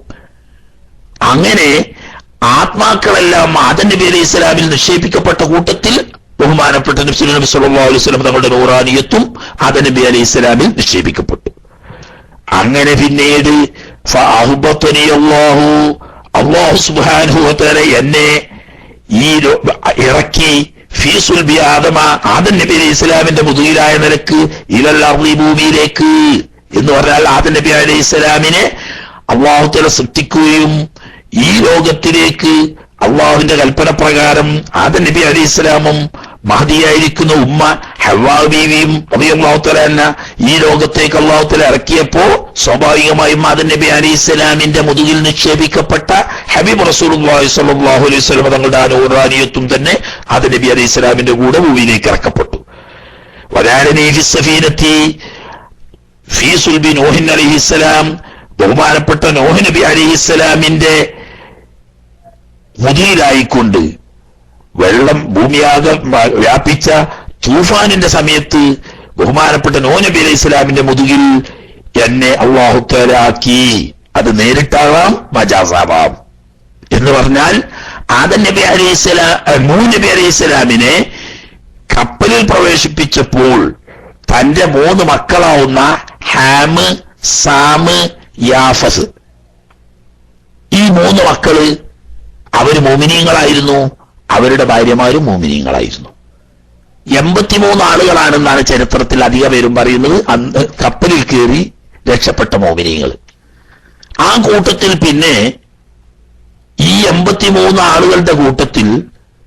അങ്ങനെ ആത്മാക്കളെല്ലാം ആദം നബി അലൈഹിസ്സലാമിൽ നിക്ഷേപിക്കപ്പെട്ട കൂട്ടത്തിൽ ബഹുമാനപ്പെട്ട നബി സല്ലല്ലാഹു അലൈഹി വസല്ലം തങ്ങളുടെ നൂറാനിയത്തും ആദം നബി അലൈഹിസ്സലാമിൽ നിക്ഷേപിക്കപ്പെട്ടു. അങ്ങനെ പിന്നീട് അല്ലാഹു സുബ്ഹാനഹു വ തആല എന്നെ ഈ ഇറക്കി ഫീ സുൽബി ആദമ, ആദം നബി അലൈഹിസ്സലാമിന്റെ മുതുകിലായ നിലക്ക് ഇലൽ അർളി, ഭൂമിയിലേക്ക് എന്ന് പറഞ്ഞാൽ ആദം നബി അലൈഹിസ്സലാമിനെ അല്ലാഹു തആല സൃഷ്ടിക്കുകയും ഈ ലോകത്തിലേക്ക് അള്ളാഹുവിന്റെ കൽപ്പന പ്രകാരം ആദം നബി അലൈഹിസ്സലാമും മഹദിയായിരിക്കുന്ന ഉമ്മ ഹവ്വാ ബീവിയും റളിയല്ലാഹു തആല അൻഹ ഈ ലോകത്തേക്ക് അല്ലാഹു തആല ഇറക്കിയപ്പോ സ്വാഭാവികമായും ആദം നബി അലൈഹിസ്സലാമിന്റെ മുതുകിൽ നിക്ഷേപിക്കപ്പെട്ട ഹബീബ് റസൂലുള്ളാഹി സ്വല്ലല്ലാഹു അലൈഹി വസല്ലം തങ്ങളുടെ നൂറാനിയത്തും തന്നെ ആദം നബി അലൈഹിസ്സലാമിന്റെ കൂടെ ഭൂമിയിലേക്ക് ഇറക്കപ്പെട്ടു. വലാലനീ ഫി സഫീനത്തി ഫീ സുൽബി നൂഹ് അലൈഹിസ്സലാം, ബഹുമാനപ്പെട്ട നൂഹ് നബി അലൈഹിസ്സലാമിന്റെ മുതിയിലായിക്കൊണ്ട് വെള്ളം ഭൂമിയാകെ വ്യാപിച്ച തൂഫാനിന്റെ സമയത്ത് ബഹുമാനപ്പെട്ട നൂഹ് നബി അലൈഹി സ്വലാമിന്റെ മുതുകിൽ എന്നെ അല്ലാഹു തആല ആക്കി. അത് നേരിട്ടാവാം, മജാസാവാം. എന്ന് പറഞ്ഞാൽ ആദം നബി അലൈഹിസ്സലാം നൂഹ് നബി അലൈഹി സ്വലാമിനെ കപ്പലിൽ പ്രവേശിപ്പിച്ചപ്പോൾ തന്റെ 3 മക്കളാവുന്ന ഹാമ്, സാമ്, യാഫസ്, ഈ 3 മക്കള് അവര് മോമിനീങ്ങളായിരുന്നു, അവരുടെ ഭാര്യമാരും മോമിനീങ്ങളായിരുന്നു. 83 ആളുകളാണെന്നാണ് ചരിത്രത്തിൽ അധിക പേരും പറയുന്നത് അന്ന് കപ്പലിൽ കയറി രക്ഷപ്പെട്ട മോമിനീങ്ങൾ. ആ കൂട്ടത്തിൽ പിന്നെ ഈ 83 ആളുകളുടെ കൂട്ടത്തിൽ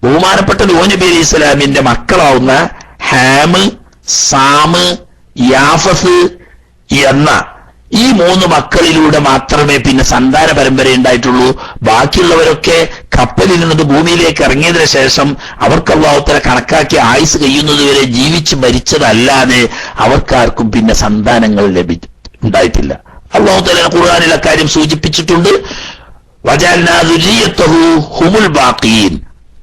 ബഹുമാനപ്പെട്ട നൂഹ് നബി അലൈഹി സ്വലാമിന്റെ മക്കളാവുന്ന ഹാമ്, സാമ്, യാഫസ് എന്ന ഈ 3 മക്കളിലൂടെ മാത്രമേ പിന്നെ സന്താന പരമ്പര ഉണ്ടായിട്ടുള്ളൂ. ബാക്കിയുള്ളവരൊക്കെ കപ്പലിൽ നിന്നത് ഭൂമിയിലേക്ക് ഇറങ്ങിയതിനു ശേഷം അവർക്ക് അല്ലാഹു തആല കണക്കാക്കി ആയുസ് കഴിയുന്നത് വരെ ജീവിച്ച് മരിച്ചതല്ലാതെ അവർക്കാർക്കും പിന്നെ സന്താനങ്ങൾ ഉണ്ടായിട്ടില്ല. അല്ലാഹു തആല ഖുർആനിൽ അക്കാര്യം സൂചിപ്പിച്ചിട്ടുണ്ട്. വജഅൽനാ ദുരിയതഹു ഹുമുൽ ബാഖീൻ,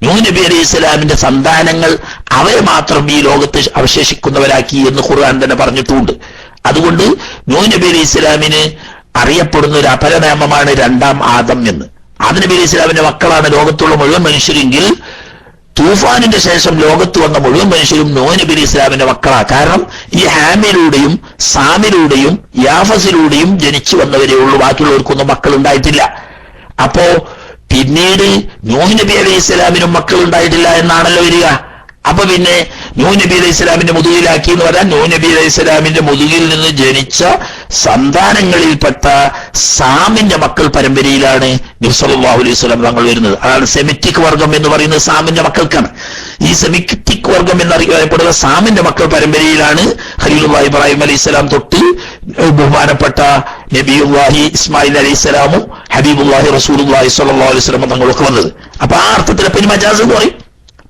നൂഹ് നബി അലൈഹി സ്വലാമിന്റെ സന്താനങ്ങൾ അവരെ മാത്രം ഈ ലോകത്ത് അവശേഷിക്കുന്നവരാക്കി എന്ന് ഖുർആൻ തന്നെ പറഞ്ഞിട്ടുണ്ട്. അതുകൊണ്ട് നൂഹ് നബി അലൈഹി സ്വലാമിന് അറിയപ്പെടുന്ന ഒരു അപരനാമമാണ് രണ്ടാം ആദം എന്ന്. ആദം നബി അലൈഹി സ്വലാമിന്റെ മക്കളാണ് ലോകത്തുള്ള മുഴുവൻ മനുഷ്യരെങ്കിൽ തൂഫാനിന്റെ ശേഷം ലോകത്ത് വന്ന മുഴുവൻ മനുഷ്യരും നൂഹ് നബി അലൈഹി സ്വലാമിന്റെ മക്കളാണ്. കാരണം ഈ ഹാമിലൂടെയും സാമിലൂടെയും യാഫസിലൂടെയും ജനിച്ചു വന്നവരേ ഉള്ളൂ, ബാക്കിയുള്ളവർക്കൊന്നും മക്കൾ ഉണ്ടായിട്ടില്ല. അപ്പോ പിന്നീട് നൂഹ് നബി അലൈഹി സ്വലാമിനും മക്കൾ ഉണ്ടായിട്ടില്ല എന്നാണല്ലോ വരിക. അപ്പൊ പിന്നെ നൂഹ് നബി അലൈഹി സ്വലാമിന്റെ മുതുകിലാക്കി എന്ന് പറയാൻ നൂഹ് നബി അലൈഹി സ്വലാമിന്റെ മുതുകിൽ നിന്ന് ജനിച്ച സന്താനങ്ങളിൽപ്പെട്ട സാമിന്റെ മക്കൾ പരമ്പരയിലാണ് നബി സല്ലല്ലാഹു അലൈഹി വസല്ലം തങ്ങൾ വരുന്നത്. അതാണ് സെമിറ്റിക് വർഗം എന്ന് പറയുന്നത് സാമിന്റെ മക്കൾക്കാണ്. ഈ സെമിറ്റിക് വർഗം എന്നറിയപ്പെടുന്ന സാമിന്റെ മക്കൾ പരമ്പരയിലാണ് ഖലീലുല്ലാഹി ഇബ്രാഹിം അലൈഹിസ്സലാം തൊട്ട് ബഹുമാനപ്പെട്ട നബിയുല്ലാഹി ഇസ്മായിൽ അലൈഹിസ്സലാമും ഹബീബുല്ലാഹി റസൂലുള്ളാഹി സ്വല്ലല്ലാഹു അലൈഹി വസല്ലം തങ്ങളൊക്കെ വന്നത്. അപ്പൊ ആ അർത്ഥത്തിൽ പിന്നെ മജാസ് എന്ന് പറയും,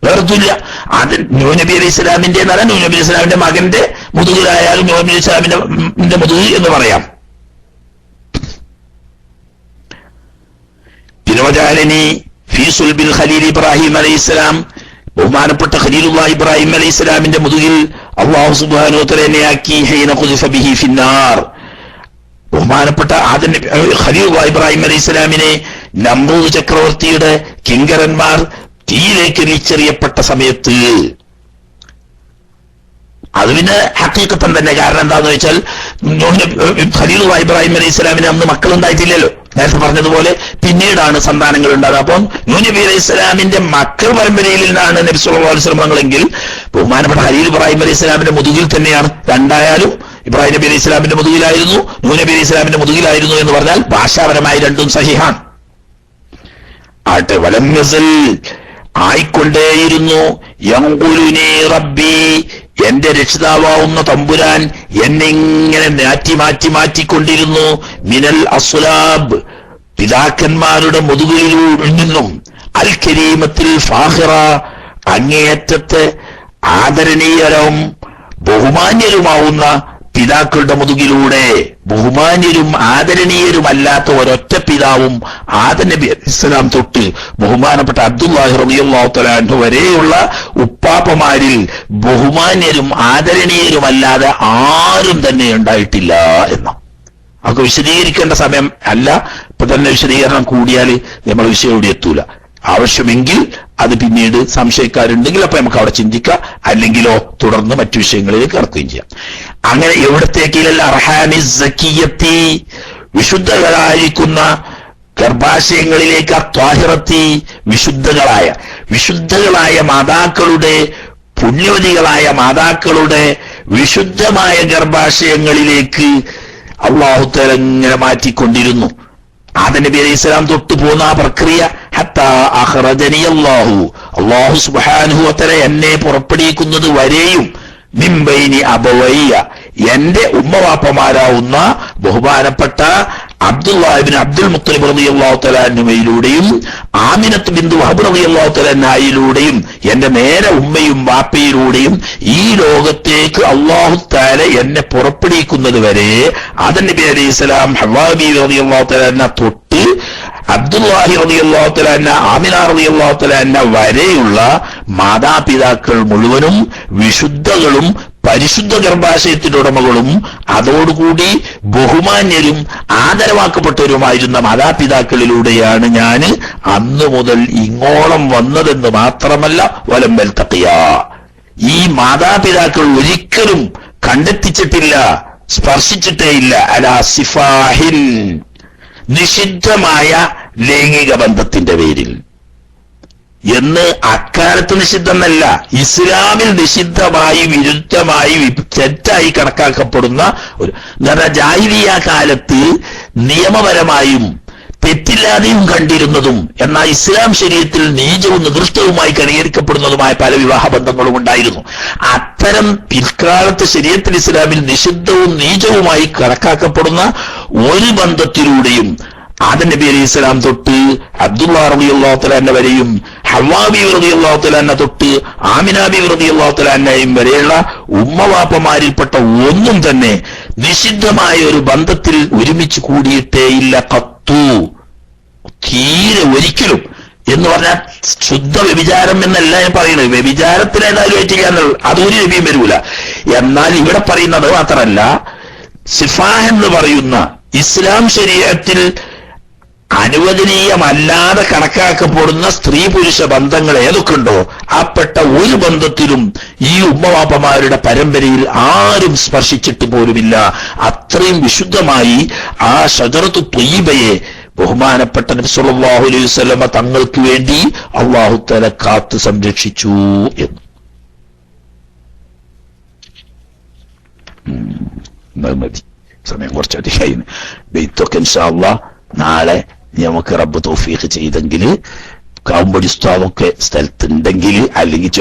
വേറൊന്നുമില്ല. അത് നൂഹ് നബി അലൈഹി സ്വലാമിന്റെ എന്നല്ല, നൂഹ് നബി അലൈഹി സ്വലാമിന്റെ മകന്റെ മുതുകിലായാലും നൂഹ് നബി അലൈഹി സ്വലാമിന്റെ മുതുകിൽ എന്ന് പറയാം. പിന്നെ ഫീ സുൽബിൽ ഖലീൽ ഇബ്രാഹിം അലൈഹിസ്സലാം, ബഹുമാനപ്പെട്ട ഖലീലുല്ലാഹി ഇബ്രാഹിം അലൈഹിസ്സലാമിന്റെ മുതുകിൽ അല്ലാഹു സുബ്ഹാനഹു വ തആല ആക്കി ഹീന ഖുദിഫ ബിഹി ഫിന്നാർ. ബഹുമാനപ്പെട്ട ഖലീലുല്ലാഹി ഇബ്രാഹിം അലൈഹിസ്സലാമിനെ നമ്രൂദ് ചക്രവർത്തിയുടെ കിങ്കരന്മാർ തീയിലേക്ക് എറിച്ചെറിയപ്പെട്ട സമയത്ത്, അത് പിന്നെ ഹഖീഖത്തൻ തന്നെ. കാരണം എന്താന്ന് വെച്ചാൽ ഖലീലുല്ലാഹി ഇബ്രാഹിം അലൈഹി സ്വലാമിന് അന്ന് മക്കളുണ്ടായിട്ടില്ലല്ലോ, നേരത്തെ പറഞ്ഞതുപോലെ പിന്നീടാണ് സന്താനങ്ങൾ ഉണ്ടാകുന്നത്. അപ്പം നൂഹ് നബി അലൈഹി സ്വലാമിന്റെ മക്കൾ പരമ്പരയിൽ നിന്നാണ് നബി സല്ലല്ലാഹു അലൈഹി വസല്ലം തങ്ങളെങ്കിൽ ബഹുമാനപ്പെട്ട ഖലീൽ ഇബ്രാഹിം അലൈഹി സ്വലാമിന്റെ മുതുകിൽ തന്നെയാണ്. രണ്ടായാലും ഇബ്രാഹിം നബി അലൈഹി സ്വലാമിന്റെ മുതുകിലായിരുന്നു, നൂഹ് നബി അലൈഹി സ്വലാമിന്റെ മുതുകിലായിരുന്നു എന്ന് പറഞ്ഞാൽ ഭാഷാപരമായി രണ്ടും സഹിഹാണ്. ആട്ടെ, വലം യസൽ ആയിക്കൊണ്ടേയിരുന്നു യൻഖുലുനി റബ്ബി, എന്റെ രക്ഷിതാവാവുന്ന തമ്പുരാൻ എന്നെ ഇങ്ങനെ മാറ്റിക്കൊണ്ടിരുന്നു. മിനൽ അസ്ലാബ്, പിതാക്കന്മാരുടെ മുതുകിലൂടെ നിന്നും, അൽ കരീമത്തിൽ ഫാഹിറ, അങ്ങേയറ്റത്തെ ആദരണീയരും ബഹുമാന്യരുമാവുന്ന പിതാക്കളുടെ മുതുകിലൂടെ. ബഹുമാന്യരും ആദരണീയരുമല്ലാത്ത ഒരൊറ്റ പിതാവും ആദം നബി അലൈഹിസ്സലാം തൊട്ട് ബഹുമാനപ്പെട്ട അബ്ദുല്ലാഹി റളിയല്ലാഹു തആല അൻഹു വരെയുള്ള ഉപ്പാപ്പമാരിൽ ബഹുമാന്യരും ആദരണീയരുമല്ലാതെ ആരും തന്നെ ഉണ്ടായിട്ടില്ല എന്ന. അതൊക്കെ വിശദീകരിക്കേണ്ട സമയം അല്ല, ഇപ്പൊ തന്നെ വിശദീകരണം കൂടിയാൽ നമ്മൾ വിഷയം ഇവിടെ എത്തൂല. ആവശ്യമെങ്കിൽ അത് പിന്നീട് സംശയക്കാരുണ്ടെങ്കിൽ അപ്പൊ നമുക്ക് അവിടെ ചിന്തിക്കാം, അല്ലെങ്കിലോ തുടർന്ന് മറ്റു വിഷയങ്ങളിലേക്ക് കടക്കുകയും ചെയ്യാം. അങ്ങനെ എവിടത്തേക്കില്ല അർഹാമി സക്കിയത്തി, വിശുദ്ധകളായിരിക്കുന്ന ഗർഭാശയങ്ങളിലേക്ക്, ത്വാഹിറത്തി, വിശുദ്ധകളായ മാതാക്കളുടെ, പുണ്യവതികളായ മാതാക്കളുടെ വിശുദ്ധമായ ഗർഭാശയങ്ങളിലേക്ക് അല്ലാഹു തആല ഇങ്ങനെ മാറ്റിക്കൊണ്ടിരുന്നു. ആദം നബി അലൈഹി സ്വലാം തൊട്ട് പോകുന്ന ആ പ്രക്രിയ ഹത്താ അഖ്റജനി അല്ലാഹു സുബ്ഹാനഹു വ തആല എന്നെ പുറപ്പെടുവിക്കുന്നത് വരെയും മിൻ ബൈനി അബവയ്യ, എന്റെ ഉമ്മവാപ്പമാരാവുന്ന ബഹുമാനപ്പെട്ട അബ്ദുല്ലാഹ് ഇബ്നു അബ്ദുൽ മുത്തലിബ് റളിയല്ലാഹു തആല അൻഹുവിലൂടെയും ആമിനത്ത് ബിന്തു വഹബ് റളിയല്ലാഹു തആല അൻഹയിലൂടെയും എന്റെ നേരെ ഉമ്മയും വാപ്പയിലൂടെയും ഈ ലോകത്തേക്ക് അല്ലാഹു തആല എന്നെ പുറപ്പെടുവിക്കുന്നത് വരെ ആദം നബി അലൈഹി സ്വലാം ഹവ്വാ ബീവി റളിയല്ലാഹു തആല അൻഹ തൊട്ട് അബ്ദുല്ലാഹി റളിയല്ലാഹു തആല അൻഹ, ആമിന റളിയല്ലാഹു തആല അൻഹ വരെയുള്ള മാതാപിതാക്കൾ മുഴുവനും വിശുദ്ധകളും പരിശുദ്ധ ഗർഭാശയത്തിന്റെ ഉടമകളും അതോടുകൂടി ബഹുമാന്യരും ആദരവാക്കപ്പെട്ടവരുമായിരുന്ന മാതാപിതാക്കളിലൂടെയാണ് ഞാൻ അന്ന് മുതൽ ഇങ്ങോളം വന്നതെന്ന് മാത്രമല്ല വലം ബൽതഖിയ, ഈ മാതാപിതാക്കൾ ഒരിക്കലും കണ്ടെത്തിച്ചിട്ടില്ല, സ്പർശിച്ചിട്ടേയില്ല അലാ സിഫാഹിൻ, നിഷിദ്ധമായ ലൈംഗിക ബന്ധത്തിന്റെ പേരിൽ. എന്ന് അക്കാലത്ത് നിഷിദ്ധമല്ല, ഇസ്ലാമിൽ നിഷിദ്ധമായി, വിരുദ്ധമായി, തെറ്റായി കണക്കാക്കപ്പെടുന്ന ഒരു, ജാഹിലിയ്യ കാലത്ത് നിയമപരമായും തെറ്റില്ലാതെയും കണ്ടിരുന്നതും എന്നാൽ ഇസ്ലാം ശരീഅത്തിൽ നീചവും നികൃഷ്ടവുമായി ക്രമീകരിക്കപ്പെടുന്നതുമായ പല വിവാഹ ബന്ധങ്ങളും ഉണ്ടായിരുന്നു. അത്തരം പിൽക്കാലത്ത് ശരീഅത്തിൽ ഇസ്ലാമിൽ നിഷിദ്ധവും നീചവുമായി കണക്കാക്കപ്പെടുന്ന ഒരു ബന്ധത്തിലൂടെയും ആദം നബി അലൈഹി സ്വലാം തൊട്ട് അബ്ദുല്ലാഹ് റളിയല്ലാഹു തആല അൻഹു വരെയും ഹവ്വാ ബീവി റളിയല്ലാഹു തആല അൻഹ തൊട്ട് ആമിന ബീവി റളിയല്ലാഹു തആല അൻഹയും വരെയുള്ള ഉമ്മവാപ്പമാരിൽപ്പെട്ട ഒന്നും തന്നെ നിഷിദ്ധമായ ഒരു ബന്ധത്തിൽ ഒരുമിച്ച് കൂടിയിട്ടേയില്ല. കത്തു, തീരെ ഒരിക്കലും. എന്ന് പറഞ്ഞാൽ ശുദ്ധ വ്യഭിചാരം എന്നല്ല ഞാൻ പറയുന്നത്. വ്യഭിചാരത്തിന് ഏതായാലും ഏറ്റിക്കാന്നുള്ളത് അതൊരു നബിയും വരൂല. എന്നാൽ ഇവിടെ പറയുന്നത് മാത്രമല്ല, സിഫാഹ് എന്ന് പറയുന്ന ഇസ്ലാം ശരീഅത്തിൽ അനുവദനീയമല്ലാതെ കണക്കാക്കപ്പെടുന്ന സ്ത്രീ പുരുഷ ബന്ധങ്ങൾ ഏതൊക്കെ ഉണ്ടോ ആപ്പെട്ട ഒരു ബന്ധത്തിലും ഈ ഉമ്മവാപ്പമാരുടെ പരമ്പരയിൽ ആരും സ്പർശിച്ചിട്ട് പോലുമില്ല. അത്രയും വിശുദ്ധമായി ആ ഷജറത്തു ത്വയ്യിബയെ ബഹുമാനപ്പെട്ട നബി സല്ലല്ലാഹു അലൈഹി വസല്ലമ തങ്ങൾക്ക് വേണ്ടി അല്ലാഹു തആല കാത്തു സംരക്ഷിച്ചു എന്ന്. മതി, സമയം കുറച്ചധികമായി. ബെയ്ത്തൊക്കെ ഇൻഷാ അല്ലാഹ് നാളെ നമുക്ക് റബ്ബ് തൗഫീഖ് ചെയ്തെങ്കിൽ കാവുമ്പടി ഉസ്താദൊക്കെ സ്ഥലത്തുണ്ടെങ്കിൽ, അല്ലെങ്കിൽ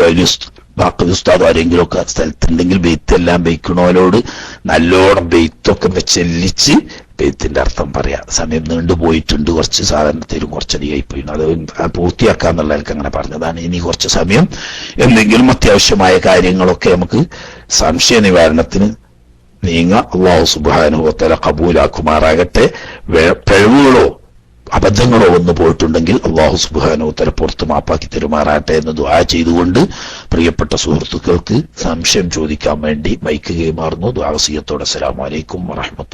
ബാക്കി ഉസ്താദോ ആരെങ്കിലും ഒക്കെ സ്ഥലത്തുണ്ടെങ്കിൽ ബെയ്ത്തെല്ലാം ബെയ്ക്കണോലോട് നല്ലോണം ബെയ്ത്തൊക്കെ ചെല്ലിച്ച് ബെയ്ത്തിന്റെ അർത്ഥം പറയാം. സമയം നീണ്ടുപോയിട്ടുണ്ട്, കുറച്ച് സാധാരണത്തിലും കുറച്ചധികമായി പോയി. അത് പൂർത്തിയാക്കാന്നുള്ള അങ്ങനെ പറഞ്ഞതാണ്. ഇനി കുറച്ച് സമയം എന്തെങ്കിലും അത്യാവശ്യമായ കാര്യങ്ങളൊക്കെ നമുക്ക് സംശയ നിവാരണത്തിന് നീങ്ങ. അല്ലാഹു സുബ്ഹാനഹു വ തആല ഖബൂലാക്കുമാറാകട്ടെ. പിഴവുകളോ അബദ്ധങ്ങളോ വന്നു പോയിട്ടുണ്ടെങ്കിൽ അല്ലാഹു സുബ്ഹാനഹു വ തആല പുറത്തു മാപ്പാക്കി തരുമാറാകട്ടെ എന്ന് ദുആ ചെയ്തുകൊണ്ട് പ്രിയപ്പെട്ട സുഹൃത്തുക്കൾക്ക് സംശയം ചോദിക്കാൻ വേണ്ടി മൈക്ക് കൈമാറുന്നു. ദുആ വസിയത്തോടെ അസ്സലാമു അലൈക്കും വറഹ്മത്തുള്ളാഹി.